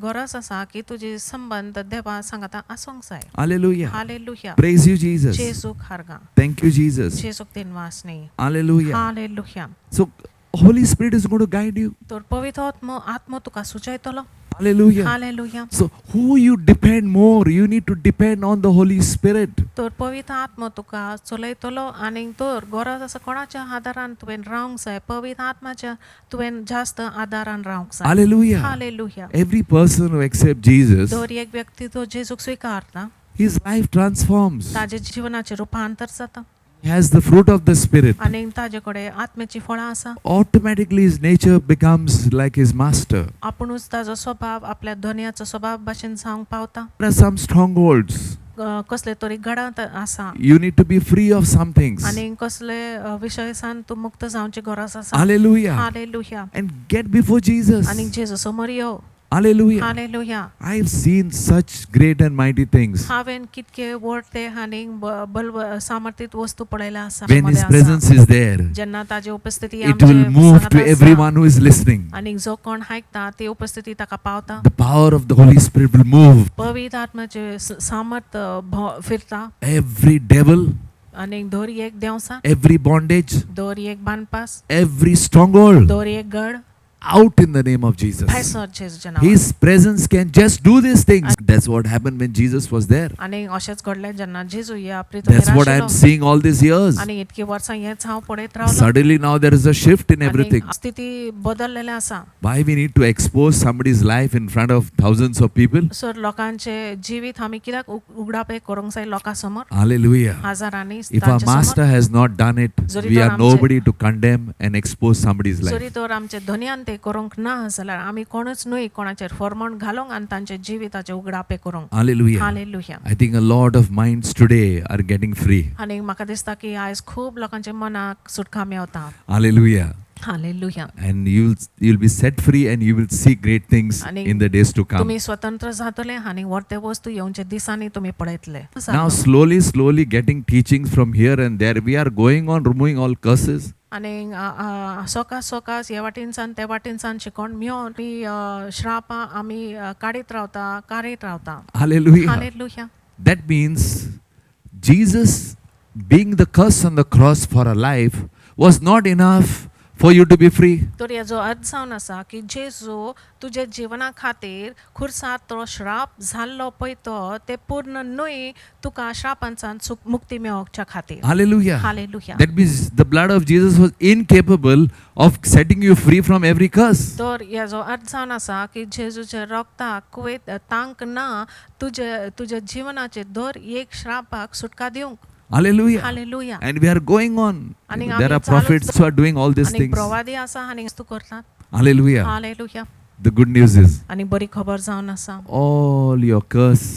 गरज आसा की तुजी संबंध देवा सांगाता आसूंक जाय. Hallelujah. Hallelujah. Praise you, Jesus. जेसूक हारगा. Thank you, Jesus. जेसूक दिनवासनी. Hallelujah. Hallelujah. So, Holy Spirit is going to guide you. तर पवित्र आत्मो तुका सुचयतलो. Hallelujah. Hallelujah. So, who you depend more? You need to depend on the Holy Spirit. तर पवित्र आत्मो तुका चलयतलो आनी तर गरज आसा कोणाच्या आदारान तुवें रावंक जाय. पवित्र आत्म्याच्या तुवें जास्त आदारान रावंक जाय. Hallelujah. Hallelujah. Every person who accepts Jesus, तर एक व्यक्ती तो जेजूक स्वीकारता his life transforms. ताजे जीवनाचे रूपांतर जाता He has the fruit of the Spirit. आनी ताजे कडेन आत्म्याची फळां आसा. Automatically, his nature becomes like his master. आपुणूच ताजो स्वभाव आपल्या धन्याचो स्वभाव भाशेन जावंक पावता. There are some strongholds. कसले तरी गडांत आसा You need to be free of some things. आनी कसले विशयसान तूं मुक्त जावची गरज आसा. Hallelujah. Hallelujah. And get before Jesus. आनी जेजू समोर यो. Hallelujah. Hallelujah. I've seen such great and mighty things. हांवें कितके व्हडते आनी बल सामर्थीत वस्तू पळयल्या आसा. When His presence is there, जेन्ना ताजी उपस्थिती it will move to everyone who is listening. आनी जो कोण आयकता ती उपस्थिती ताका पावता. The power of the Holy Spirit will move. पवित्र आत्म्याचे सामर्थ फिरता. Every devil, आनी दोरी एक देवसा. every bondage, दोरी एक बानपास. every stronghold, दोरी एक गड. out in the name of Jesus. भायर जेजूच्या नांवान. His presence can just do these things. That's what happened when Jesus was there. आनी अशेंच घडलें जेन्ना जेजू ह्या That's पृथ्वीर what I'm आशिल्लो. seeing all these years. आनी इतकी वर्सां हेच हांव पळयत रावलो. Suddenly now there is a shift in everything. आनी स्थिती बदललेले आसा. Why we need to expose somebody's life in front of thousands of people? Sir लोकांचे जिवीत आमी कित्याक उगडापे करूंक जाय लोकां समोर. Hallelujah. हजारांनी If our तांचे master समोर. has not done it, जरी we तर are आमचे- nobody to condemn and expose somebody's जरी life. तर आमचे धन्यान ते करूंक ना जाल्यार आमी कोणूच न्हय कोणाचेर फरमोण घालूंक आनी तांचे जिविताचे उगडापे करूंक. Hallelujah. Hallelujah. I think a lot of minds today are getting free. आनी म्हाका दिसता की आयज खूब लोकांच्या मनाक सुटका Mewat. Hallelujah. Hallelujah. And you'll be set free and you will see great things आणि in the days to come. तुमी स्वतंत्र जातले आनी व्हडते वस्तू येवचे दिसांनी तुमी पळयतले. Now slowly getting teachings from here and there. We are going on removing all curses. आनी सोकास हे वाटेनसान ते वाटेनसान शिकोवन मेळोन ती श्रापां आमी काडीत रावता. Hallelujah. Hallelujah. That means Jesus being the curse on the cross for our life was not enough for you to be free. तर हेजो अर्थ जावन आसा की जेजू तुजे जिवना खातीर खुर्सात तो श्राप जाल्लो पळय तो ते पूर्ण न्हय तुका श्रापांसान मुक्ती मेळोवच्या खातीर. Hallelujah. Hallelujah. That means the blood of Jesus was incapable of setting you free from every curse. तर हेजो अर्थ जावन आसा की जेजूचे रक्ताक कुवेत तांक ना तुजे जिवनाचे दर एक श्रापाक सुटका दिवंक. Hallelujah. Hallelujah. And we are going on. आणि There आमी are चालूच- prophets who are doing all these आनी things. प्रवादी आसा आनी तू करतात. Hallelujah. Hallelujah. The good news is आनी बरी खबर जावन आसा all your curse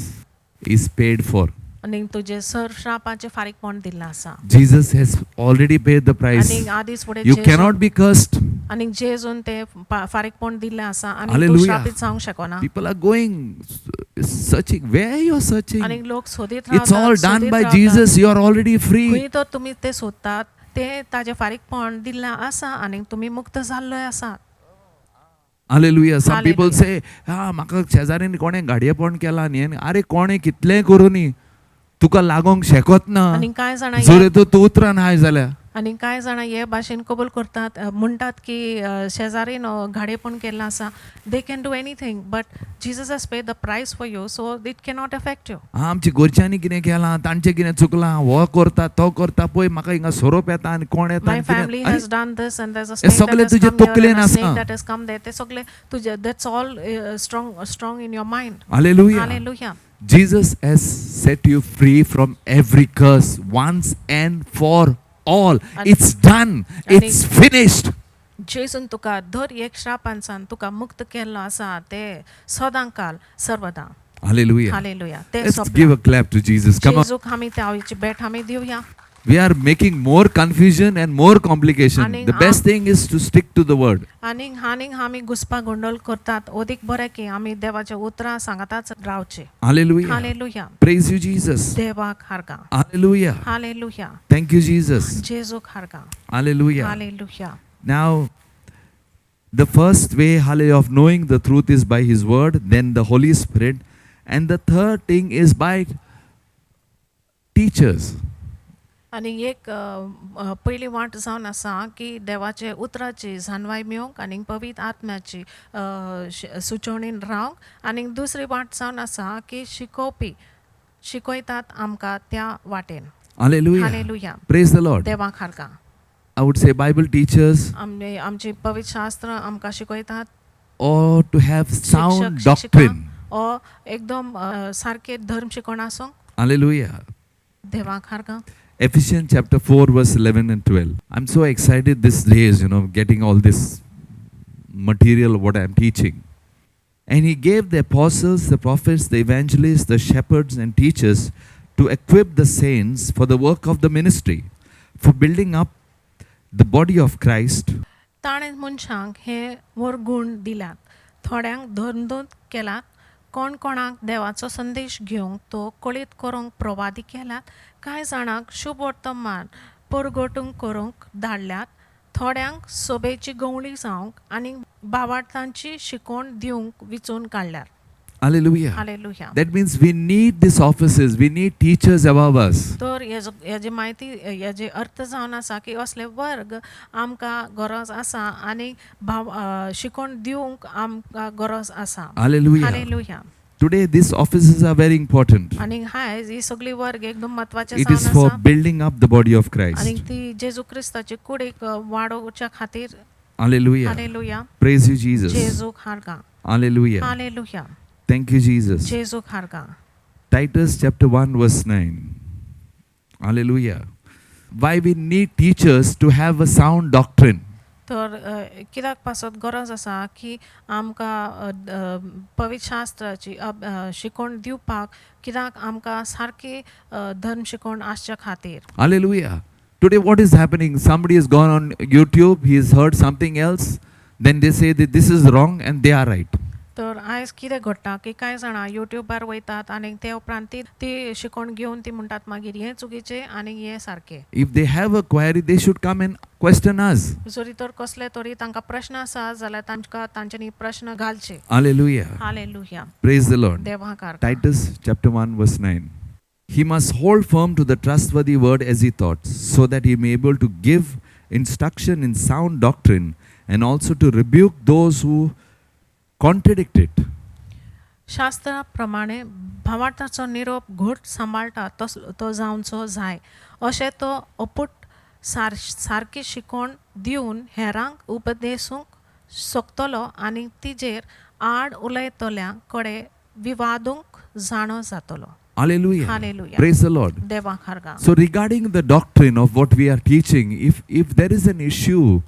is paid for. आनी तुजे सर श्रापाचे फारीकपण दिल्लें आसा. Jesus has already paid the price. आनी आदीच फुडें You cannot be cursed. आनी जेजून ते फारीकपण दिल्लें आसा आनी तूं Hallelujah. श्रापीत जावंक शकना. People are going searching. Where you are searching? आनी लोक सोदीत It's all रावतात, done सोदीत by रावतात. Jesus. You are already free. खंय तर तुमी ते सोदतात ते ताजे फारीकपण दिल्लें आसा आनी तुमी मुक्त जाल्लोय आसात. Hallelujah. Some people Hallelujah. say, म्हाका शेजारीन कोणे गाडयेपण केला न्ही. आरे कोणे कितलेंय करूं न्ही तुका लागोंक शकत ना. आनी कांय जाणां जर तूं उतरान हाय जाल्यार. आनी कांय जाणां हे भाशेन कबूल करतात म्हणटात की शेजारीन घाडेपण केल्लें आसा. They can do anything but Jesus has paid the price for you so it cannot affect you. आमच्या घरच्यांनी कितें केलां तांचें कितें चुकलां हो करता तो करता पळय म्हाका हिंगा सोरोप येता आनी कोण येता My आनी family कितें. has done this and there's a हे snake that सगळे has तुजे come here तकलेन and a snake आसा. that has come there. ते सगळे तुजे that's all strong in your mind. Hallelujah. Hallelujah. Jesus has set you free from every curse once and for all. And- It's done. and It's finished. जेसून तुका दर एक श्रापांसान तुका मुक्त केल्लो आसा ते सदांकाल सर्वदा. Hallelujah. हालेलुया ते Let's सोपला give a clap to Jesus. Come on. जेजूक आमी त्या हांवेची भेट आमी दिवया We are making more confusion and more complication. आणि The best thing is to stick to the word. आनीक आमी घुसपा गोंडोल करतात ओदीक बरें की आमी देवाचे उतरां सांगताच रावचे Hallelujah. Hallelujah Praise you, Jesus. देवाक हारगा Hallelujah. Hallelujah Thank you, Jesus. जेजूक हारगा Hallelujah. Hallelujah Now, the first way, hallelujah, of knowing the truth is by His word, then the Holy Spirit, and the third thing is by teachers. आणि एक पहिली वाट जावन आसा की देवाचे उतराची जाणवाय मेळोवंक आनी पवित्र आत्म्याची सुचोवणेन रावंक आनी दुसरी वाट जावन आसा की शिकोवपी शिकयतात आमकां त्या वाटेन Hallelujah. Hallelujah Praise the Lord. देवाक हारगा I would say Bible teachers आमची पवित्र शास्त्र आमकां शिकयतात or to have sound शिक्षक doctrine. ओ एकदम सारखे धर्म शिकोवण आसूंक Hallelujah. देवाक हारगा Ephesians chapter 4 verse 11 and 12. I'm so excited these days, getting all this material what I'm teaching. And He gave the apostles, the prophets, the evangelists, the shepherds and teachers to equip the saints for the work of the ministry, for building up the body of Christ. ताणें मनशांक हे वरगूण दिल्यात थोड्यांक धर्मदूत केलात कोणाक देवाचो संदेश घेवंक तो कळीत करूंक प्रवादी केल्यात कांय जाणांक शुभ वर्तमान परगटूंक करूंक धाडल्यात थोड्यांक सोबेची गवळी जावंक आनी भावार्थांची शिकवण दिवंक विचून काडल्यात Hallelujah. Hallelujah That means we need these offices, we need teachers above us. तर हेजी माहिती हेजे अर्थ जावन आसा की असले वर्ग आमकां गरज आसा आनी शिकवण दिवंक आमकां गरज आसा Hallelujah. Hallelujah Today these offices are very important. आनी हायज ही सगळी वर्ग एकदम महत्वाचे It is जावन for आसा building up the body of आनी Christ. ती जेजू क्रिस्ताची कुडीक वाडोवच्या खातीर Hallelujah. Hallelujah Praise you, Jesus. जेजूक हारगा Hallelujah. Hallelujah Thank you, Jesus. जेजूक हारगा Titus chapter 1 verse 9. Hallelujah. Why we need teachers to have a sound doctrine. तर कित्याक पासत गरज आसा की आमकां पवित्र शास्त्राची शिकवण दिवपाक कित्याक आमकां सारकी धर्म शिकवण आसच्या खातीर Hallelujah. Today what is happening? Somebody has gone on YouTube, he has heard something else, then they say that this is wrong and they are right. तर आयज कितें घडटा की कांय जाणां युट्यूबार वयतात आनी ते उपरांत ती शिकवण घेवन ती म्हणटात मागीर हें चुकीचें आनी हें सारकें If they have a query, they should come and question us. जरी तर कसले तरी तांकां प्रश्न आसा जाल्यार तांकां तांच्यांनी प्रश्न घालचे Hallelujah. Hallelujah Praise the Lord. देवाक हारगा Titus chapter 1 verse 9. He must hold firm to the trustworthy word as he taught, so that he may be able to give instruction in sound doctrine and also to rebuke those who contradict it. शास्त्रा प्रमाणे भावार्थाचो निरोप घोट सांबाळटा तो जावचो जाय अशें तो अपूट सारकी शिकवण दिवन हेरांक उपदेसूंक सोंपतलो आनी तिजेर आड उलयतल्या कडेन विवादूंक जाणो जातलो Hallelujah. Hallelujah. Praise the Lord. देवाक हारगा So regarding the doctrine of what we are teaching, if there is an issue,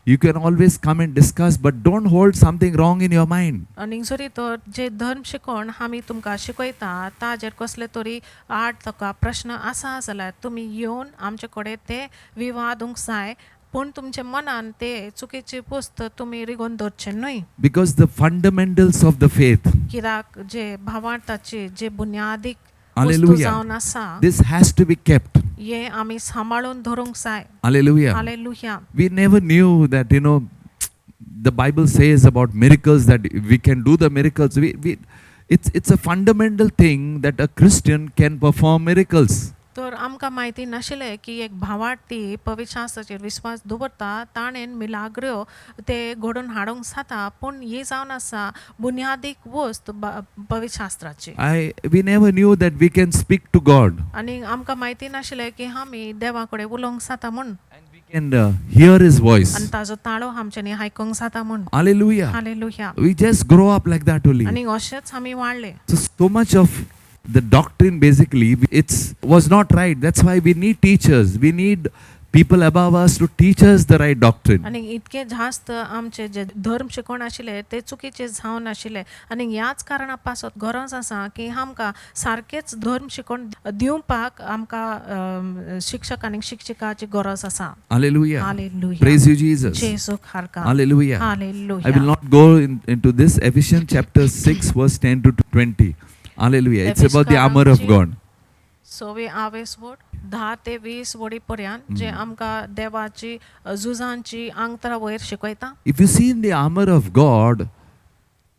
you can always come and discuss, but don't hold something wrong in your mind. आनी जरी तर जे धर्म शिकवण आमी तुमकां शिकयता ताजेर कसले तरी आड ताका प्रश्न आसा जाल्यार तुमी येवन आमचे कडेन ते विवादूंक जाय पूण तुमच्या मनान ते चुकीची पोस्त तुमी रिगोवन दवरचे न्हय Because the fundamentals of the faith, कित्याक जे भावार्थाचे जे बुन्यादीक वस्तू hallelujah, जावन आसा this has to be kept. हे आमी सांबाळून धरूंक जाय Hallelujah. Hallelujah We never knew that, the Bible says about miracles that we can do the miracles. It's a fundamental thing that a Christian can perform miracles. तर आमकां म्हायती नाशिल्लें की एक भावार्थी पवित्र शास्त्राचेर विस्वास दवरता ताणेन मिलाग्र्यो ते घडोवन हाडूंक जाता पूण ही जावन आसा बुन्यादीक वस्त पवित्र शास्त्राची We never knew that we can speak to God आनी आमकां म्हायती नाशिल्लें की आमी देवा कडेन उलोवंक जाता म्हूण and hear His voice. आनी ताजो ताळो आमच्यांनी आयकूंक जाता म्हूण Hallelujah. Hallelujah We just grow up like that only. आनी अशेंच आमी वाडले So much of the doctrine basically was not right. That's why we need teachers. We need people above us to teach us the right doctrine. आणि इतके जास्त आमचे जे धर्म शिकोवन आशिल्ले ते चुकीचे जावन आशिल्ले आनी ह्याच कारणा पासत गरज आसा की आमकां सारकेच धर्म शिकोवन दिवपाक आमकां शिक्षक आनी शिक्षिकाची गरज आसा. Hallelujah. Hallelujah. Praise you, Jesus. जेसू खारका. Hallelujah. Hallelujah. I will not go into this. Ephesians chapter 6 verse 10 to 20. Hallelujah. It's about the armor of God. 26 वड 10 ते 20 वडी पर्यंत जे आमकां देवाची झुजांची आंगतरा वयर शिकयता. If you see in the armor of God,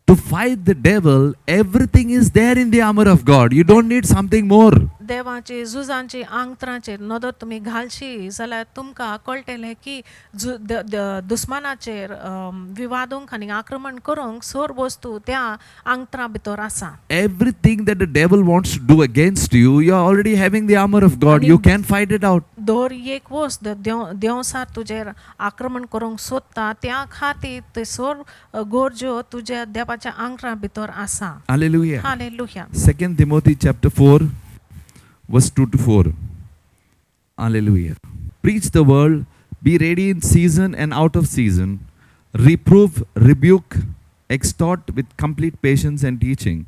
to fight the devil, everything is there in the armor of God. You don't need something more. देवाची झुजांची आंगतराचेर नदर तुमी घालशी जाल्यार तुमकां कळटलें की दुस्मानाचेर विवादूंक आनी आक्रमण करूंक सोर वस्तू त्या आंगतरा भितर आसा. Everything that the devil wants to do against you, you are already having the armor of God. You can fight it out. दर एक वस्त देवसार तुजेर आक्रमण करूंक सोदता त्या खातीर ते सोर गोरज्यो तुज्या देवाच्या आंगतरा भितर आसा. Hallelujah. Hallelujah. 2 Timothy chapter 4 verse 2 to 4. Hallelujah. Preach the word, be ready in season and out of season, reprove, rebuke, exhort with complete patience and teaching.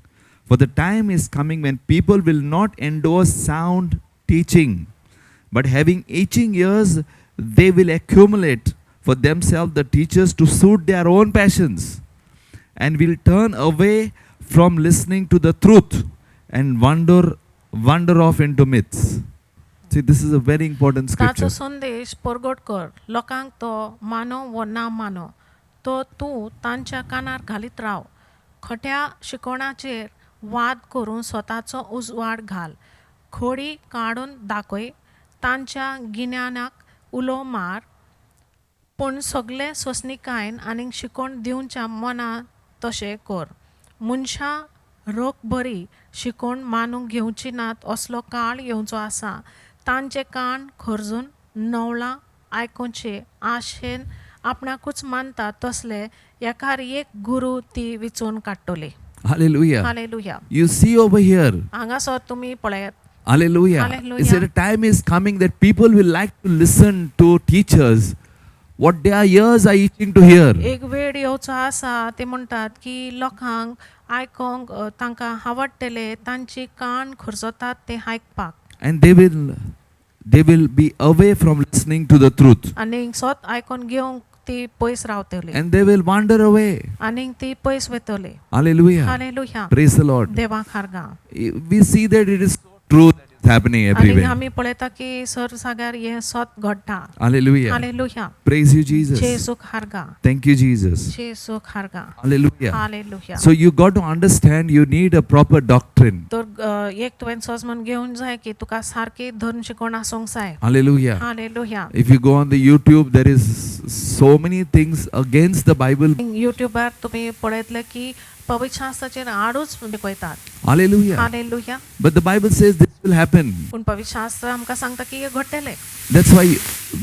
For the time is coming when people will not endure sound teaching, but having itching ears, they will accumulate for themselves the teachers to suit their own passions, and will turn away from listening to the truth and wander off into myths. See, this is a very important ताचो scripture. संदेश परगट कर लोकांक तो मानो व ना मानो तो तूं तांच्या कानार घालीत राव. खोट्या शिकोवणाचेर वाद करून स्वताचो उजवाड घाल. खोडी काडून दाखय. तांच्या गिन्यानाक उलो मार. पूण सगळे सोंसणीकायेन आनी शिकोवन दिवच्या मना तशें कर. मनशां रोख बरी शिकोवन मानूंक घेवची नात असलो काळ येवचो आसा. तांचे कान खरजून नवळां आयकोचे आशेन आपणाकूच मानता तसले एकार एक गुरू ती विचून काडटली. Hallelujah. Hallelujah. You see over here. हांगासर तुमी पळयात. Hallelujah. Hallelujah. Is there a time is coming that people will like to listen to teachers what their ears are itching to hear. एक वेळ येवचो आसा ते म्हणटात की लोकांक आयकोंक तांकां आवडटले तांची कान खरजतात ते आयकपाक. And they will be away from listening to the truth. आनी सोत आयकोन घेवंक ती पयस रावतली. And they will wander away. आनी ती पयस वतली. Hallelujah. Hallelujah. Praise the Lord. देवा खारगा. We see that it is so true that it's happening आनी everywhere. आमी पळयता की सर जाग्यार हे सोत घडटा. Hallelujah. Hallelujah. Praise you, Jesus. जेसू खारगा. Thank you, Jesus. जेसू खारगा. Hallelujah. Hallelujah. So you got to understand you need a proper doctrine. तर एक तुवें समजून घेवन जाय की तुका सारकी धर्म शिकोवण आसूंक जाय. Hallelujah. Hallelujah. If you go on the YouTube, there is so many things against the Bible. युट्यूबार तुमी पळयतले की पवित्र शास्त्राचेर आडूच शिकयतात. Hallelujah. Hallelujah. But the Bible says this will happen. पूण पवित्र शास्त्र आमकां सांगता की हे घडटले. That's why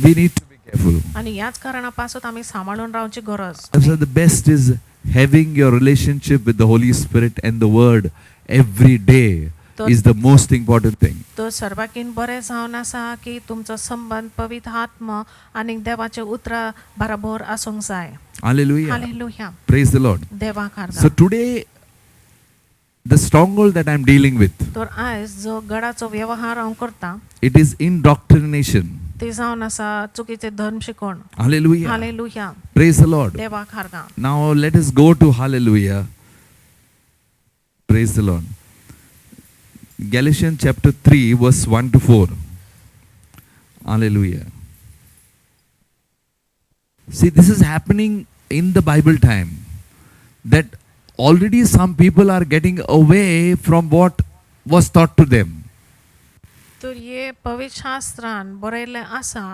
we need to be careful. आनी ह्याच कारणा पासून आमी सांबाळून रावची गरज. So the best is having your relationship with the Holy Spirit and the Word every day is the most important thing. तो सर्वाकीन बरें जावन आसा की तुमचो संबंध पवित्र आत्मा आनी देवाचे उतरां बराबर आसूंक जाय. Hallelujah. Hallelujah. Praise the Lord. देवा खारगा. So today, the stronghold that I'm dealing with, तर आयज जो गडाचो व्यवहार हांव करता it is indoctrination. ते जावन आसा चुकीचे धर्म शिकोवण. Hallelujah. Hallelujah. Praise the Lord. देवा खारगा. Now let us go to Hallelujah. Praise the Lord. Galatians chapter 3 verse 1 to 4. Hallelujah. See, this is happening in the Bible time, that already some people are getting away from what was taught to them. तर हे पवित्र शास्त्रान बरयल्ले आसा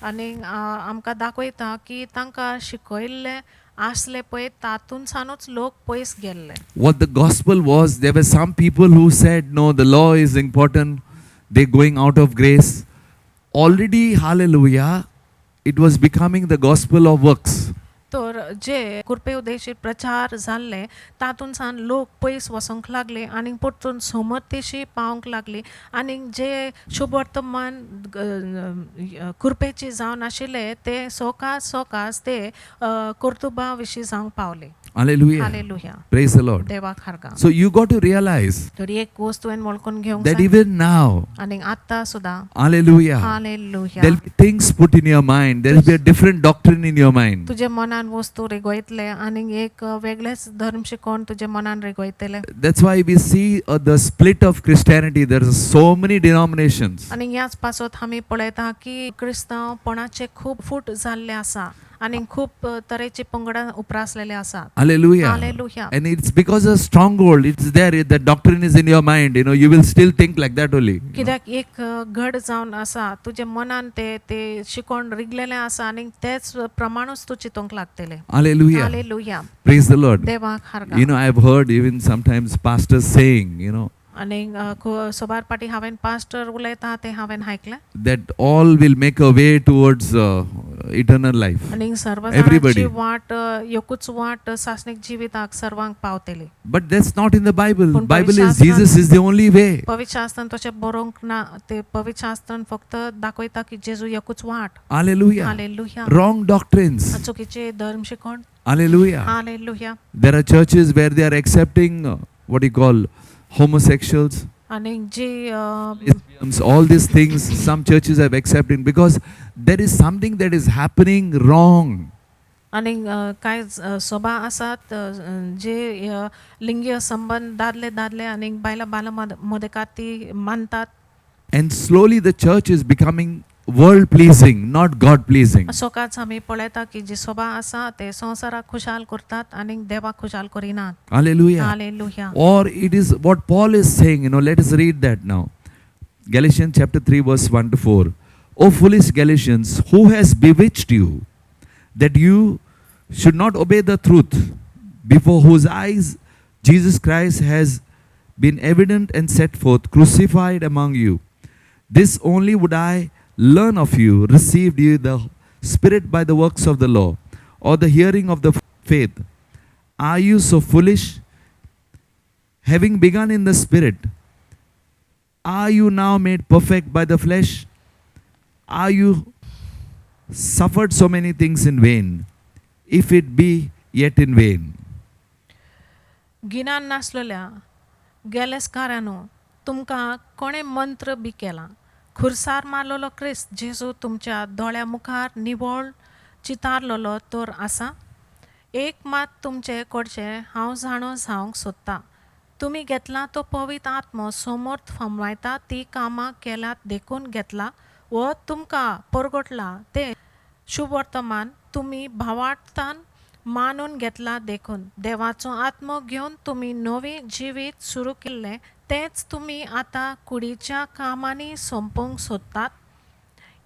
आनी आमकां दाखयता की तांकां शिकयल्ले आसले पळय तातून सानूच लोक पयस गेल्ले. What the gospel was, there were some people who said, no, the law is important, they're going out of grace. Already, hallelujah, it was becoming the gospel of works. तर जे कृपे उद्देशीत प्रचार जाल्ले तातून सान लोक पयस वसोंक लागले आणि परतून समर्थेशी पावंक लागली आणि जे शुभ वर्तमान कृपेची जावन आशिल्ले ते सोकास ते कर्तुबा विशीं जावंक पावले. Hallelujah. Hallelujah. Praise the Lord. देवाक खारगा. So you got to realize तर एक वस्त तुवें वळखून घेवंक that जाय even now, आणि आत्ता सुद्धा hallelujah, hallelujah. there'll be things put in your mind. There'll be a different doctrine in your mind. तुझे मनान वस्तू रेगोयतले आणि एक वेगळेच धर्म शिकोवन तुझे मनान रेगोयतले. That's why we see the split of Christianity. There are so many denominations. आणि याच पासत आमी पळयता की क्रिस्तांवपणाचे खूप फूट जाल्ले आसा आणि खूप तरेचे पंगड उप्रासलेले आसात. Hallelujah. Hallelujah. And it's because a stronghold, it's there, that doctrine is in your mind. You will still think like that only. कित्याक एक घड जावन आसा तुझे मनान ते शिकोण रिगलेले आसा आणि तेच प्रमाणूच तू चिंतूंक लागतले. Hallelujah. Hallelujah. Praise the Lord. देवाक खारगा. I've heard even sometimes pastors saying, आणि सोबार पाटी हांवें पास्टर उलयता ते हांवें आयकलें that all will make a way towards eternal life. आणि सर्व Everybody. जाणांची वाट एकूच वाट सासनिक जिविताक सर्वांक पावतली. But that's not in the Bible. पण Bible is पवित्र Jesus is the only way. पवित्र शास्त्रान तशें बरोवंक ना. ते पवित्र शास्त्रान फक्त दाखयता की जेजू एकूच वाट. Hallelujah. हालेलुया. Wrong doctrines. चुकीचे धर्म शिकोण. Hallelujah. Hallelujah. There are churches where they are accepting what you call homosexuals. आणि जी Lesbians, all these things some churches have accepted because there is something that is happening wrong. आणि काय सभा आसात जे लिंगीय संबंध दादले आणि बायला मध्ये ती मानतात. And slowly the church is becoming world pleasing, not God pleasing. सोकाच आमी पळयता की जी सभा आसा ते संवसाराक खुशाल करतात आणि देवाक खुशाल करिनात. Hallelujah. Hallelujah. Or it is what Paul is saying, let us read that now. Galatians chapter 3 verse 1 to 4. O foolish Galatians, who has bewitched you that you should not obey the truth, before whose eyes Jesus Christ has been evident and set forth, crucified among you? This only would I learn of you, received you the Spirit by the works of the law, or the hearing of the faith? Are you so foolish? Having begun in the Spirit, are you now made perfect by the flesh? Are you suffered so many things in vain, if it be yet in vain? गिन्यान नासलेल्या गेलेसकारांनो, तुमकां कोणे मंत्र बी केला. खुरसार मारलेलो क्रिस्त जेजू तुमच्या दोळ्या मुखार निवळ चितारलेलो तर आसा. एक मात तुमचे कडचे हांव जाणो जावंक सोदता. तुमी घेतला तो पवित्र आत्मो समर्थ फमवायता ती कामां केल्यात देखून घेतला व तुमकां परगटला ते शुभ वर्तमान तुमी भावार्थान मानून घेतला देखून. देवाचो आत्मो घेवन तुमी नवी जिवीत सुरू केल्ले तेच तुमी आतां कुडीच्या कामांनी संपोवंक सोदतात.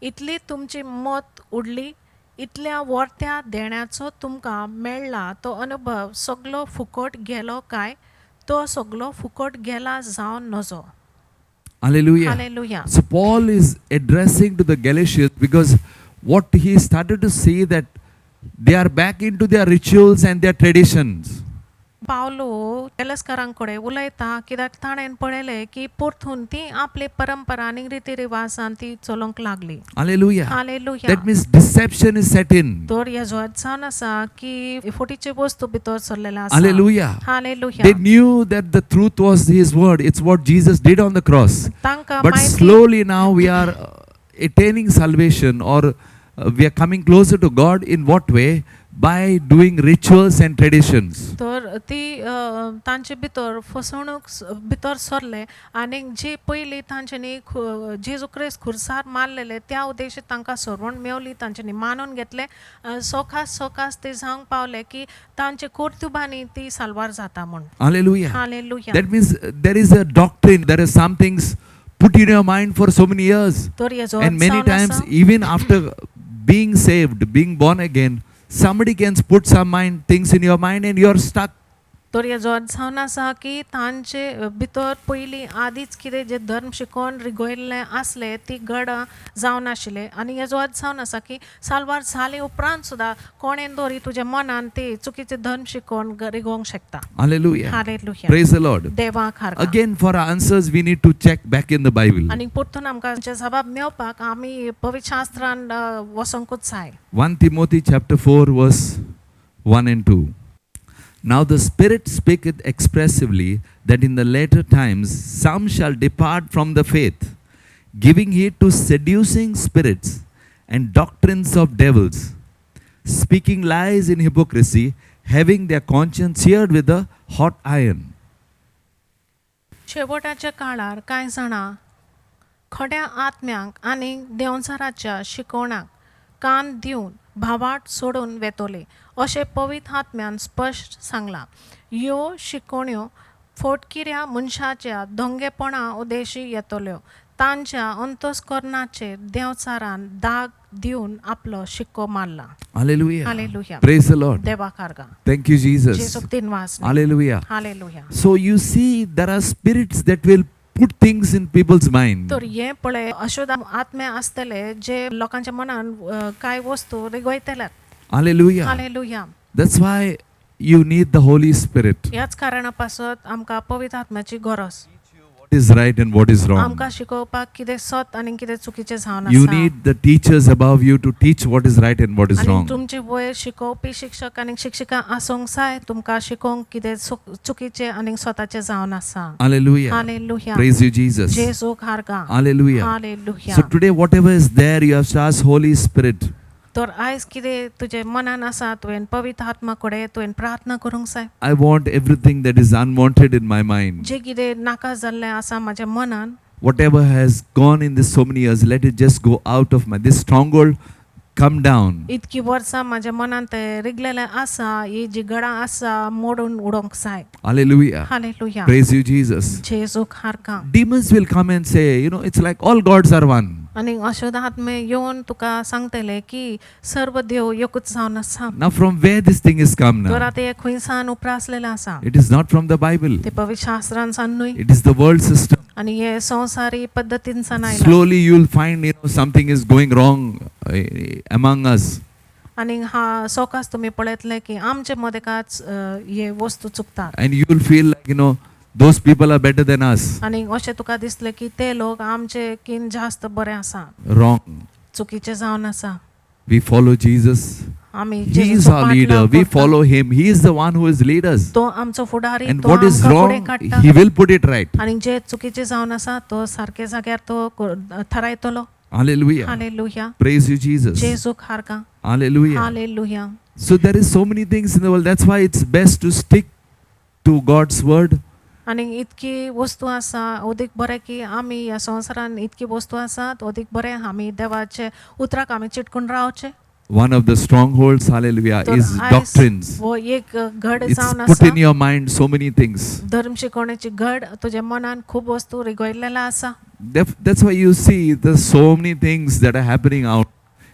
इतली तुमची मत उडली. इतल्या वर्त्या देण्याचो तुमकां मेळ्ळा तो अनुभव सगळो फुकट गेलो काय? तो सगळो फुकट गेला जावन नजो. Hallelujah. Hallelujah. So Paul is addressing to the Galatians because what he started to see that they are back into their rituals and their traditions. पावलो केलस्कारांकडे उलयता कित्याक ताणें पळयलें की परतून ती आपली परंपरा आनी रिती रिवाजान ती चलोवंक लागली. Hallelujah. Hallelujah. That means deception is set in. तर हेजो अर्थ जावन आसा की फुटीचे वस्तू भितर सरलेले आसा. Hallelujah. Hallelujah. They knew that the truth was his word. It's what Jesus did on the cross. तांकां But माहिती slowly now we are attaining salvation, or we are coming closer to God in what way? By doing rituals and traditions. तर ती तांचे भितर फसवणूक भितर सरले आनी जी पयली तांच्यांनी जेजू क्रिस्त खुरसार मारलेले त्या उद्देशीत तांकां सरवण मेवली तांच्यांनी मानून घेतले. सोकास ते जावंक पावले की तांचे कर्तुबांनी ती साल्वार जाता म्हूण. Hallelujah. Hallelujah. That means there is a doctrine, there are some things put in your mind for so many years. तर हेजो And अर्थ many जावन times, आसा even after being saved, being born again, somebody can put some things in your mind and you're stuck. तर हेजो अर्थ जावन आसा की तांचे भितर पयलीं आदींच कितें जे धर्म शिकोवन रिगोयल्ले आसले ती गडां जावन आशिल्ले आनी हेजो अर्थ जावन आसा की सालवार जाले उपरांत सुद्दां कोणें तरी तुज्या मनान ते चुकीचे धर्म शिकोवन रिगोवंक शकता. Hallelujah. Hallelujah. Praise the Lord. देवाक हारगा. Again, for our answers, we need to check back in the Bible. आनी परतून आमकां जे जबाब मेळपाक आमी पवित्र शास्त्रान वसोंकूच जाय. 1 Timothy chapter 4 verse 1 and 2. Now the Spirit speaketh expressively that in the later times some shall depart from the faith, giving heed to seducing spirits and doctrines of devils, speaking lies in hypocrisy, having their conscience seared with a hot iron. शेवटाच्या काळार कांय जाणां खड्या आत्म्यांक आनी देंवचाराच्या शिकोवणाक कान दिवन भावार्थ सोडून वेतोले अशें पवित्र आत्म्यान स्पश्ट सांगलां. ह्यो शिकोवण्यो फोटकिऱ्या मनशाच्या दोंगेपणा उदेशी येतल्यो. तांच्या अंतस्करणाचेर देंवचारान दाग दिवन आपलो शिक्को मारला. Hallelujah. Hallelujah. Praise the Lord. देवाक हारगा. Thank you, Jesus. जेसूक दिनवास. Hallelujah. Hallelujah. So you see, there are spirits that will put things in people's mind. तर हे पळय अशुद्ध आत्मे आसतले जे लोकांच्या मनान कांय वस्तू रिगोयतल्यात. Hallelujah. Hallelujah. That's why you need the Holy Spirit. ह्याच कारणापासून आमकां पवित्र आत्म्याची गरज. What is right and what is wrong. आमकां शिकोवपाक कितें सत आनी कितें चुकीचें जावन You आसा. need the teachers above you to teach what is right and what is आनी wrong. तुमचे वयर शिकोवपी शिक्षक आनी शिक्षिका आसूंक जाय तुमकां शिकोवंक कितें चुकीचें आनी स्वताचें जावन आसा. Hallelujah. Hallelujah. Praise you, Jesus. जेसूक हारगा. Hallelujah. Hallelujah. So today, whatever is there, you have to ask Holy Spirit. तर आयज कितें तुजे मनान आसा तुवें पवित्र आत्मा कडेन तुवें प्रार्थना करूंक जाय. I want everything that is unwanted in my mind. जे कितें नाका जाल्लें आसा म्हाज्या मनान Whatever has gone in this so many years, let it just go out of my, this stronghold come down. इतकी वर्सां म्हाज्या मनान ते रिगलेले आसा ही जी गडां आसा मोडून उडोवंक जाय. Hallelujah. Hallelujah. Praise you, Jesus. जेसूक हारगा. Demons will come and say, you know, it's like all gods are one. आनी अशुद्ध आत्मे येवन तुका सांगतले की सर्व देव एकूच जावन आसा. Now, from where this thing is come तर now? आतां हे खंयसान उप्रासलेलें आसा. It is not from the Bible. ते पवित्र शास्त्रान सान न्हय It is the world system. आनी हे संवसारी पद्दतीन सान आयला. Slowly you will find, you know, something is going wrong among us. आनी हा सोकास तुमी पळयतले की आमचे मदेकाच हे वस्तू चुकतात. And you will feel like, you know, those people are better than us. आनी अशें तुका दिसलें की ते लोक आमचे किन जास्त बरे आसा. Wrong. चुकीचे जावन आसा. We follow Jesus. आमी He is our leader. We follow him. He is the one who will lead us. तो आमचो फुडारी And तो what is आमकां फुडें wrong, काडटा. he will put it right. आनी जे चुकीचे जावन आसा तो सारके जाग्यार तो थरायतलो. Hallelujah. Hallelujah. Praise you, Jesus. जेसूक हारगा. Hallelujah. Hallelujah. So there is so many things in the world. That's why it's best to stick to God's word. आनी इतकी वस्तू आसा अदीक बरें की आमी ह्या संवसारान इतकी वस्तू आसात अदीक बरें आमी देवाचे उतराक आमी चिटकून रावचे. One of the strongholds, hallelujah, तर is आयज doctrines. वो एक घड It's जावन put आसा. in your mind so many things. धर्म शिकवण्याची घड तुझ्या मनान खूप वस्तू रिगोयल्लेला आसा. That's why you see there's so many things that are happening out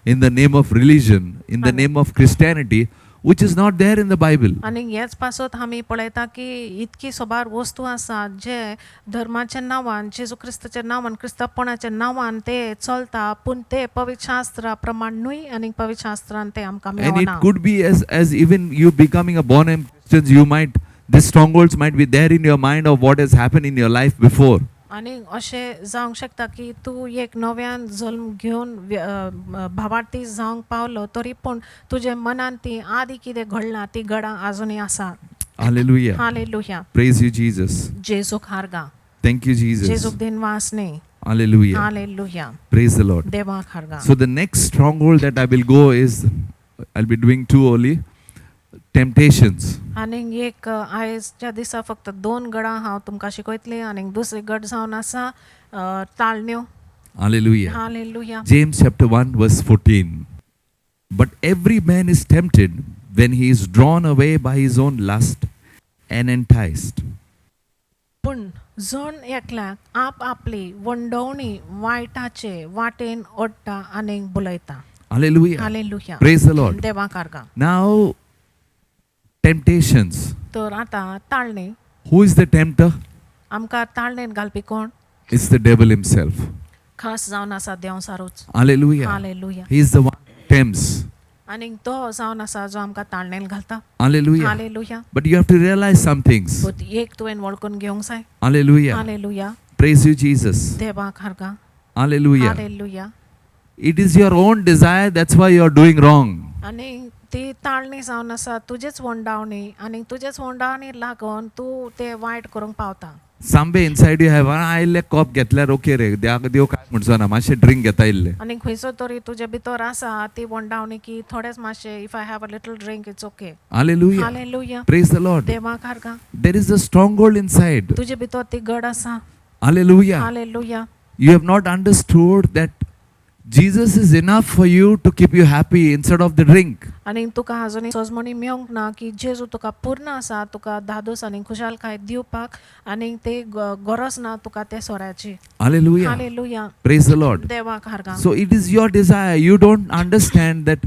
in the name of religion, in the name of Christianity, which is not there in the Bible. आनी हेच पासत आमी पळयता की इतकी सोबार वस्तू आसा जे धर्माच्या नांवान जेजू क्रिस्ताच्या नांवान क्रिस्तपणाच्या नांवान ते चलता पूण ते पवित्र शास्त्रा प्रमाण न्हय आनी पवित्र शास्त्रान ते आमकां And it मेळना. could be as even you becoming a born again Christians, you might, these strongholds might be there in your mind of what has happened in your life before. आनी अशें जावंक शकता की तूं एक नव्यान जल्म घेवन भावार्थी जावंक पावलो तरी पूण तुजे मनान ती आदी कितें घडलां ती गडां आजुनूय आसा. Hallelujah. Hallelujah. Praise you, Jesus. जेजूक हारगा. Thank you, Jesus. जेजूक दिनवास न्ही. Hallelujah. Hallelujah. Praise the Lord. देवाक हारगा. So the next stronghold that I will go is, I'll be doing two only, temptations. आनी एक आयजच्या दिसा फक्त 2 गडां हांव तुमकां शिकयतलें आनी दुसरी गड जावन आसा ताळण्यो. Hallelujah. Hallelujah. James chapter 1 verse 14. But every man is tempted when he is drawn away by his own lust and enticed. पूण जण एकल्याक आप आपली वंडवणी वायटाचे वाटेन ओडटा आनी बुलयता. Hallelujah. Hallelujah. Praise the Lord. देवाक हारगा. Now, temptations. तर आता ताळणे, Who is the tempter? आमकां ताळणेन घालपी कोण? It's the devil himself. खास जावन आसा देंवसारूच. Hallelujah. Hallelujah. He is the one who tempts. आनीक तो जावन आसा जो आमकां ताळणेन घालता. Hallelujah. Hallelujah. But you have to realize some things. But एक तुवें वळखून घेवंक जाय. Hallelujah. Hallelujah. Praise you, Jesus. देवाक हारगा. Hallelujah. Hallelujah. It is your own desire, that's why you are doing wrong. आनी ती ताळणी जावन आसा तुजेच वंडावणी आनी तुजेच वंडावणी लागून तूं ते वायट करूंक पावता. Some way inside you have, I इल्ले कॉप घेतल्यार ओके रे, देव काय म्हणचो ना, मातशें ड्रिंक घेता इल्ले. आनी खंयचो तरी तुजे भितर आसा ती वंडावणी की थोडेच मातशे if I have a little drink it's okay. Hallelujah. Hallelujah. Praise the Lord. देवाक हारगा. There is a stronghold inside. तुजे भितर ती गड आसा. Hallelujah. Hallelujah. You have not understood that Jesus is enough for you to keep you happy instead of the drink. आनी तुका अजुनूय सोजमणी मेळोंक ना की जेजू तुका पूर्ण आसा तुका धादोस आनी खुशालकाय दिवपाक आनी ते गरज ना तुका ते सोऱ्याची. Hallelujah. Hallelujah. Praise the Lord. देवाक हारगा. So it is your desire. You don't understand that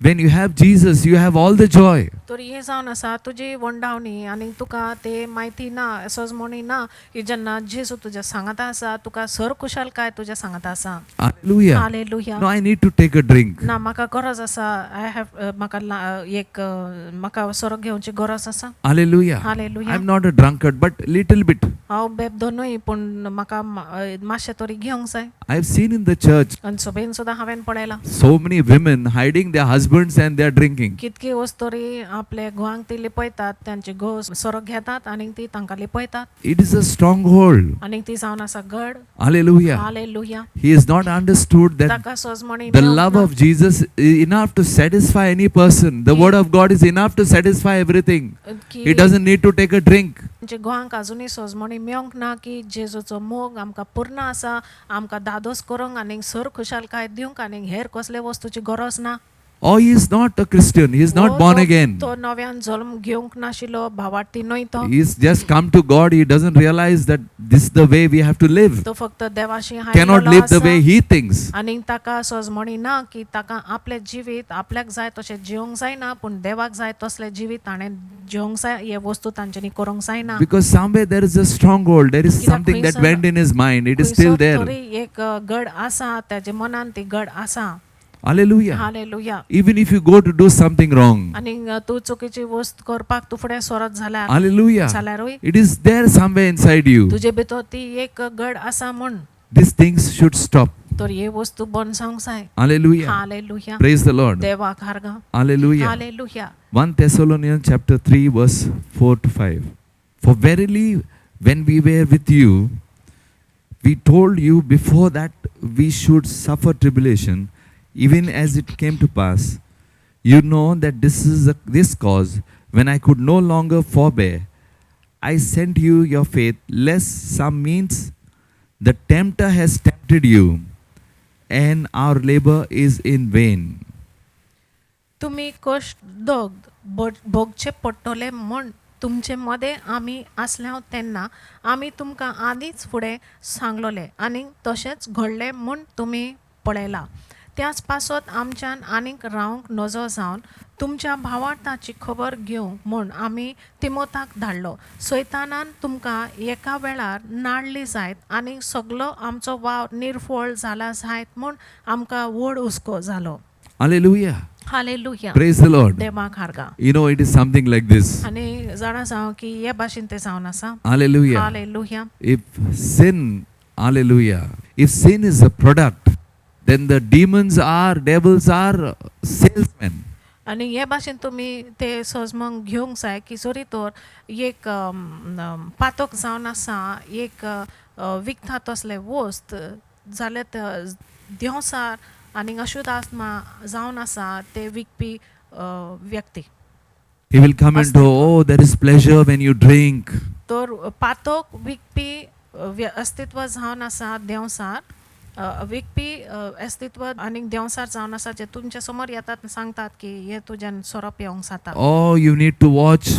when you have Jesus, you have all the joy. तर हे जावन आसा तुजी वंडावणी आनी तुका ते म्हायती ना सोजमणी ना की जेन्ना जेजू तुज्या सांगात आसा तुका सर खुशालकाय तुज्या सांगात आसा. Hallelujah. Hallelujah. No, I need to take a drink. ना म्हाका गरज आसा आय हॅव म्हाका सोरो घेवची गरज आसा. Hallelujah. Hallelujah. I'm not a drunkard, but little bit. हांव बेबदो न्हय पूण म्हाका मातशें तरी घेवंक जाय. I've seen in the church आनी सभेन सुद्दां हांवें पळयलां so many women hiding their husbands and they're drinking. कितके वस्तोरी आपले घोवांक ती लिपयतात त्यांचे घोव सोरो घेतात आनी ती तांकां लिपयतात It is a stronghold. आनी ती जावन आसा गड. Hallelujah. Hallelujah. He has not understood that ताका सोजमणी the love of Jesus is enough to satisfy any person. The word of God is enough to satisfy everything. He doesn't need to take a drink. म्हणजे घोवांक अजुनूय सोजमणी मेळोंक ना की जेजूचो मोग आमकां पूर्ण आसा आमकां दादोस करूंक आनी सर खुशालकाय दिवंक आनी हेर कसले वस्तूची गरज ना. Or he is not a Christian. He is not born again. तो नव्यान जल्म घेवंक नाशिल्लो भावार्थी न्हय तो. He is just come to God. He doesn't realize that this is the way we have to live. तो फक्त देवाशी Cannot live the way he thinks. आनी ताका सोजमणी ना की ताका आपले जिवीत आपल्याक जाय तशें जिवंक जायना पूण देवाक जाय तसले जिवीत ताणें जिवंक जाय हे वस्तू तांच्यांनी करूंक जायना. Because somewhere there is a stronghold. There is something that went in his mind. It is still there. तरी एक गड आसा ताजे मनान ती गड आसा. Hallelujah. Hallelujah. Even if you go to do something wrong. आनी तू चुकीची वस्त करपाक तू फुडें सरत जाल्यार Hallelujah. जाल्यारूय It is there somewhere inside you. तुजे भितर ती एक गड आसा म्हूण. These things should stop. तर हे वस्तू बंद जावंक जाय. Hallelujah. Hallelujah. Praise the Lord. देवाक हारगा. Hallelujah. Hallelujah. 1 Thessalonians chapter 3 verse 4 to 5. For verily when we were with you, we told you before that we should suffer tribulation, even as it came to pass. You know that this cause, when I could no longer forbear, I sent you your faith, lest some means the tempter has tempted you, and our labor is in vain. तुम्ही कष्ट भोगचे पडटले म्हूण तुमचे मदें आमी आसल्या तेन्ना आमी तुमकां आदींच फुडें सांगलोले आनी तशेंच घडलें म्हूण तुमी पळयलां. त्याच पासत आमच्यान आनीक रावंक नजो जावन तुमच्या भावार्थाची खबर घेवंक म्हूण आमी तिमोथाक धाडलो. सैतानान तुमकां एका वेळार नाडली जायत आनी सगलो आमचो वाव निर्फळ जाला जायत म्हूण आमकां व्हड हुस्को जालो. Hallelujah. Hallelujah. Praise the Lord. देवाक हारगा. You know, it is something like this. आनी जाणा जावं की हे भाशेन ते जावन आसा. Hallelujah. Hallelujah. If sin, hallelujah, if sin is a product, then the devils are salesmen. आनी हे भाशेन तुमी ते सजमंग घेवंक जाय की जरी तर एक पातोक जावन आसा एक विकता तसले वस्त जाल्यार देवसार आनी अशुद्ध आत्मा जावन आसा ते विकपी व्यक्ती. He will come and oh, there is pleasure when you drink. तर पातोक विकपी अस्तित्व जावन आसा देवसार विकपी अस्तित्व आनी देवसार जावन आसा जे तुमच्या समोर येतात सांगतात की हे तुज्यान सोरो पेवंक जाता. Oh, you need to watch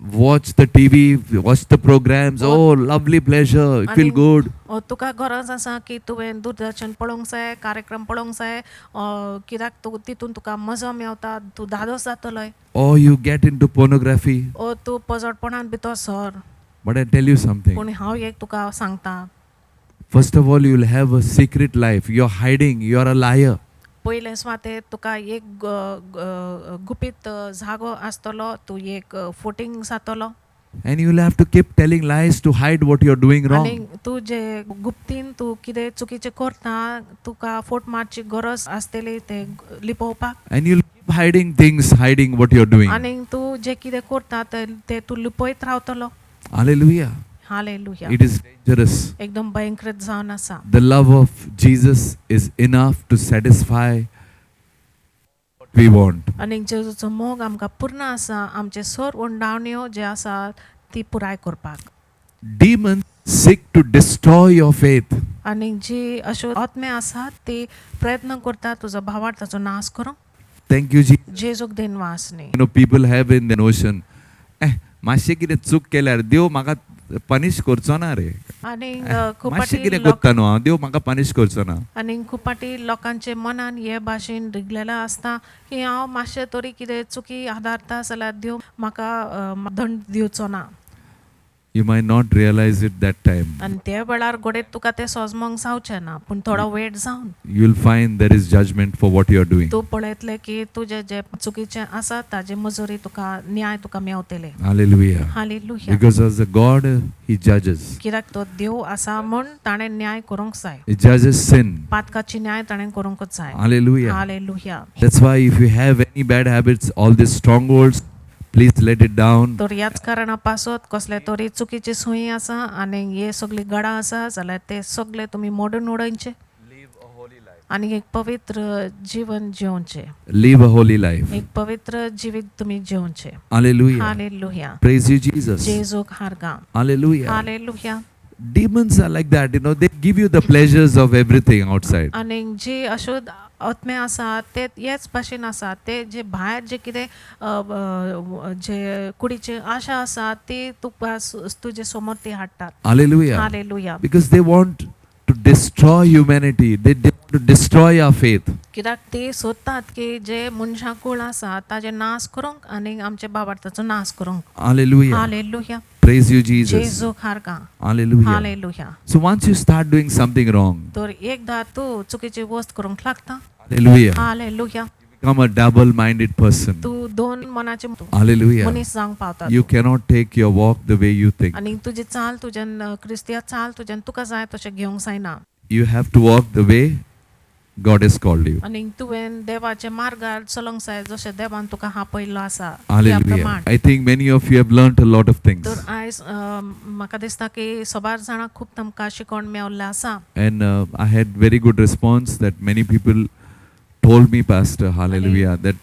watch the TV, watch the programs. Oh, lovely pleasure, feel आणि- good. तुका गरज आसा की तुवें दूरदर्शन पळोवंक जाय, कार्यक्रम पळोवंक जाय, कित्याक तितून तुका मजा मेवता, तूं धादोस जातलोय, Or you get into pornography. तूं पजडपणान भितर sir. But I tell you something. पूण हांव एक तुका सांगता, First of all, you will have a secret life. You're hiding. You're a liar. पयले स्वाते तुका एक गुपीत जागो आसतलो, तूं एक फोटींग जातलो, And you will have to keep telling lies to hide what you're doing wrong. आनी तूं जे गुप्तीन तूं कितें चुकीचें करता, तुका फोट मारची गरज आसतली ते लिपोवपाक. And you'll keep hiding things, hiding what you're doing. आनी तूं जे कितें करता ते तूं लिपयत रावतलो. Hallelujah. Hallelujah. It is dangerous. एकदम भयंकर जावन आसा. The love of Jesus is enough to satisfy what we want. आनी जेजूचो मोग आमकां पूर्ण आसा, आमचे सर उंडावण्यो जे आसा ती पुराय करपाक. Demons seek to destroy your faith. आनी जी अश्यो आत्मे आसात ती प्रयत्न करता तुजो भावार्थाचो नाश करूंक. Thank you, Jesus. जेजूक दिनवास न्ही. You know, people have in the notion, मातशें कितें चूक केल्यार देव म्हाका पनिश करचो ना रे. आनी मातशें कितें करता न्हू हांव, देव म्हाका पनिश करचो ना. आनी खूब पाटी लोकांचे मनान हे भाशेन रिगलेलें आसता की हांव मातशें तरी कितें चुकी आदारता जाल्यार देव म्हाका दंड दिवचो ना. You might not realize it that time. आनी ते वेळार घडये तुका तें सोजमोंग जावचें ना, पूण थोडो वेळ जावन You'll find there is judgment for what you're doing. तूं पळयतलें की तुजें जें चुकीचें आसा ताजे मजुरी तुका न्याय तुका मेवतले. Hallelujah. Hallelujah. Because as a God, He judges. कित्याक तो देव आसा म्हूण ताणें न्याय करूंक जाय. He judges sin. पातकाची न्याय ताणें करूंकच जाय. Hallelujah. Hallelujah. That's why if you have any bad habits, all these strongholds, please let it down. तर ह्याच कारणा पासत कसले तरी चुकीची सुई आसा आनी हे सगळी गडां आसा जाल्यार ते सगळे तुमी मोडून उडोवचे आनी एक पवित्र जीवन जिवचे. Live a holy life. एक पवित्र जिवीत तुमी जिवचे. Hallelujah. Hallelujah. Praise you, Jesus. जेजूक हारगा. Hallelujah. Hallelujah. Demons are like that, they give you the pleasures of everything outside. आनी जी अश्यो आत्मे आसा ते हेच भाशेन आसा, ते जे भायर जे कितें जे कुडीची आशा आसा ती तुका तुजे समोर ती हाडटात. Hallelujah. Hallelujah. Because they want to destroy humanity. They want to destroy our faith. कित्याक ती सोदतात की जे मनशाकुळ आसा ताजे नाश करूंक आनी आमचे भावार्थाचो नाश करूंक. Hallelujah. Hallelujah. Praise you, Jesus. जेजूक हारगा. Hallelujah. Hallelujah. So once you start doing something wrong, तर एकदा तू चुकीची वस्त करूंक लागता. hallelujah, hallelujah. become a double-minded person. तू दोन मनाचे Hallelujah. मनीस जावंक पावता. You cannot take your walk the way you think. आनी तुजी चाल तुज्यान क्रिस्तिया चाल तुज्यान तुका जाय तशें घेवंक जायना. You have to walk the way God has called you. आनी तुवें देवाचे मार्गार चलोंक जाय जशें देवान तुका आपयल्लो आसा. त्या Hallelujah. प्रमाण. I think many of you have learnt a lot of things. तर आयज म्हाका दिसता की सबार जाणां खूब तुमकां शिकोवन मेवल्लें आसा. And I had very good response that many people told me, Pastor, hallelujah, that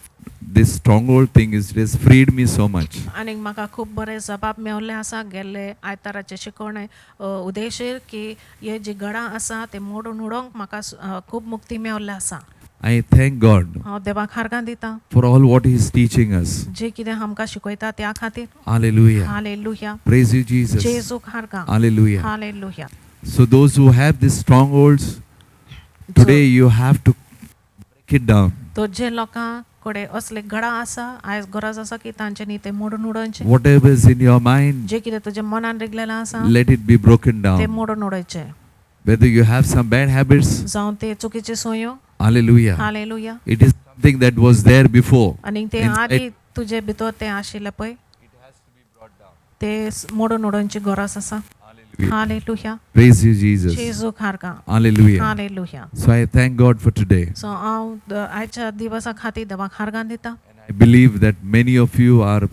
this stronghold thing it has freed me so much. आनी म्हाका खूब बरे जबाब मेवल्ले आसा गेल्ले आयताराचे शिकवणे उद्देशीर की हे जी गडां आसा ते मोडून उडोवंक म्हाका खूब मुक्ती मेवल्ले आसा. I thank God हांव देवाक हारगां दिता for all what He is teaching us. जे कितें आमकां शिकयता त्या खातीर. Hallelujah. Hallelujah. Praise you, Jesus. जेजूक हारगां. Hallelujah. Hallelujah. So those who have these strongholds, today you have to break it down. तो जे लोकां कडे असले गडां आसा आयज गरज आसा की तांच्यांनी ते मोडून उडोवचे. Whatever is in your mind, जे कितें तुज्या मनान रिगलेलें आसा let it be broken ते down. मोडून उडोवचे. Whether you have some bad habits, जावं ते चुकीचे सोयो. hallelujah. Hallelujah. It is something that was there before. आनी ते Inside- आदी तुजे भितर ते आशिल्ले पळय ते मोडून उडोवची गरज आसा. Hallelujah. Hallelujah. Praise you, Jesus. जेजूक हारगां. Hallelujah. Hallelujah. So I thank God for today. So हांव आयच्या दिवसा खातीर देवाक हारगां दिता. I believe that many of you are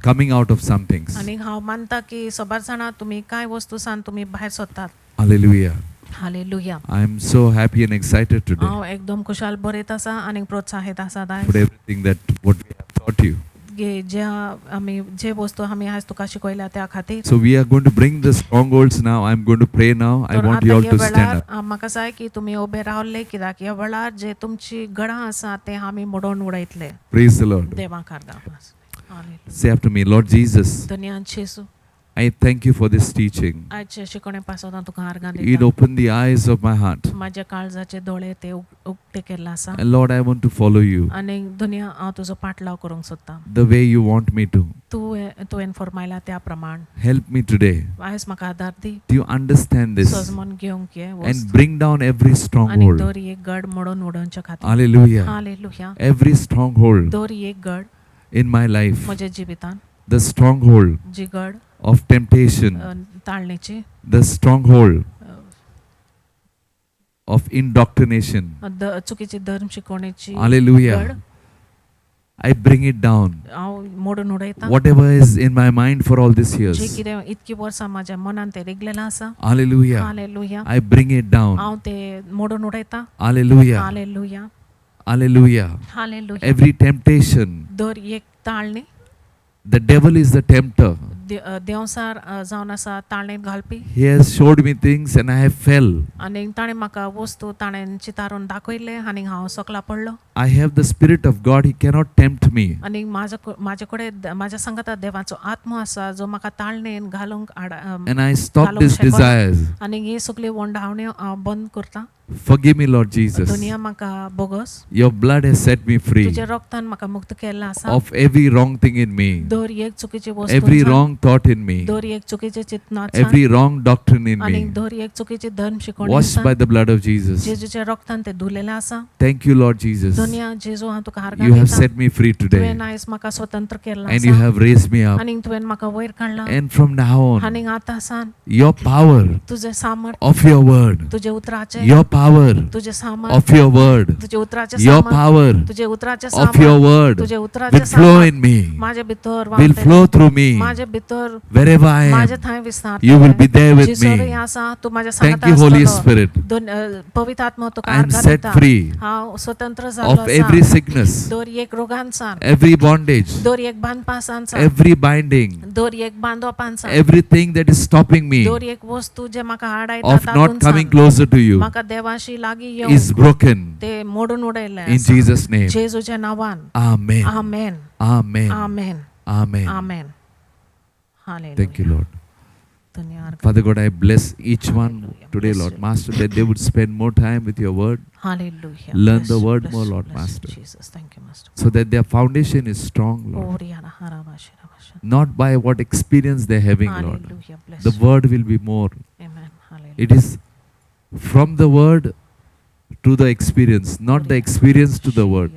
coming out of some things. आनी हांव मानता की सबार जाणां तुमी कांय वस्तू सान तुमी भायर सरतात. Hallelujah. Hallelujah. I am so happy and excited today हांव एकदम खुशाल बरयत आसा आनी प्रोत्साहीत आसा for दायज. everything that what we have taught you. जे वस्तू आमी आयज तुका शिकयल्या त्या खातीर. So we are going to bring the strongholds now. I am going to pray now. I तर want you all आतां to ह्या stand वेळार up. म्हाका जाय की तुमी उबे रावले कित्याक ह्या वेळार जे तुमची गडां आसा ते आमी मोडोवन उडयतले. Praise the Lord. देवाक हारगां. Hallelujah. Say after me, Lord Jesus, धन्यवाद येशू I thank you for this teaching. आजच्या शिकवण्यापासून हांव तुका आर्गां It दिता opened the eyes of my heart. माझ्या काळजाचे दोळे ते उक्ते केल्ले आसा And Lord, I want to follow you आनी दुनिया हांव तुजो पाटलाव करूंक सोदतां the way you want me to. तुवें फॉर्मायला त्या प्रमाण Help me today. आयज म्हाका आदार दी Do you understand this? सजमोन घेवंक ये And bring down every आनी stronghold. दोरी एक गड मोडून उडोवच्या खातीर Hallelujah. हालेलुया Every stronghold दोरी एक गड in my life. म्हज्या जिवितान The stronghold जी गड of temptation. ताळणेची The stronghold of indoctrination. चुकीची धर्म शिकवण्याची Hallelujah. गड I bring it down. हांव मोडून उडयतां Whatever is in my mind for all these जे years. कितें इतकी वर्सां म्हाज्या मनान ते रिगलेलें आसा Hallelujah. Hallelujah I bring it down. हांव ते मोडून उडयतां Hallelujah. Hallelujah Hallelujah. Hallelujah Every temptation. दर एक ताळणी The devil is the tempter. Devsar जावन आसा ताळणेंत घालपी He has showed me things and I have fell. आनी ताणें म्हाका वस्तू ताणें चितारून दाखयले आनी हांव सकला पडलो I have the Spirit of God. He cannot tempt me. आनी म्हाजे कडेन म्हाज्या संगता देवाचो आत्मो आसा जो म्हाका ताळणेन घालूंक And I stop these desires. आनी ही सगळी वंडावण्यो हांव बंद करतां Forgive me, Lord Jesus. दुनिया म्हाका bogus Your blood has set me free तुज्या रक्तान म्हाका मुक्त केल्लो आसा of every wrong thing in me, दर एक चुकीची every वस्तू wrong thought in me, दर एक चुकीचे चिंतनात every wrong doctrine in आनी me, दर एक चुकीची धर्म शिकवणी washed by the blood of Jesus. जेजूच्या रक्तान ते धुलेले आसा Thank you, Lord Jesus. दुनिया जेजू हांव तुका आर्गां You have दिता set me free today तुवें आयज म्हाका स्वतंत्र केल्लो and you आसा have raised me up. आनी तुवें म्हाका वयर काडला And from now on, आनी आतां सान your power तुजें सामर्थ of your word, तुजे उतराचे your power तुजें सामर्थ of your word, तुजे उतराचे your सामर्थ power तुजे उतराचे of your सामर्थ word तुजे उतराचे will flow सामर्थ in me, माझे भितर will flow through me. माझे भितर Wherever I माझे am, थंय विस्तार you will be there with जिसोरय me. आसा तू माझ्या Thank सांगता you, Holy आसतलो. Spirit. पवित्र आत्मा तुका I am आर्गां set दिता free हांव स्वतंत्र जालो of every आसा sickness, दर एक रोगांसान every bondage, दर एक बांदपासांसान every binding, दर एक बांदोपांसान everything that is stopping me दर एक वस्तू जे म्हाका आडायता of not coming तातूंतसान closer to you म्हाका देवाशी लागीं is येवंक broken ते मोडून उडयले in Jesus' name. जेजूच्या नांवान Amen. Amen Amen. Amen Amen. Amen hallelujah Thank you, Lord. दुनिया आर्गां Father God, I bless each one Hallelujah. today, Bless Lord you. Master, that they would spend more time with your word Hallelujah. Learn Bless the you, word bless more, you, Lord bless you, Master. Jesus, thank you, Master. so that their foundation is strong, Lord. Oriana harabasha rabasha. Not by what experience they're having, Lord. Hallelujah. Bless The you. word will be more. Amen. Hallelujah. It is from the word to the experience, not the experience to the word.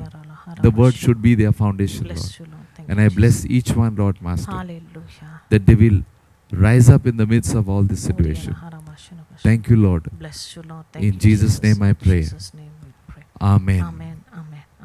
The word should be their foundation, Lord. Bless you, Lord. Thank And you, I bless Jesus. each one, Lord Master, Hallelujah. that they will rise up in the midst of all this situation. Oriana harabasha rabasha. Thank you, Lord. Bless you, Lord. Thank In you, Jesus' name I In pray. Jesus' name we pray. Amen. Amen.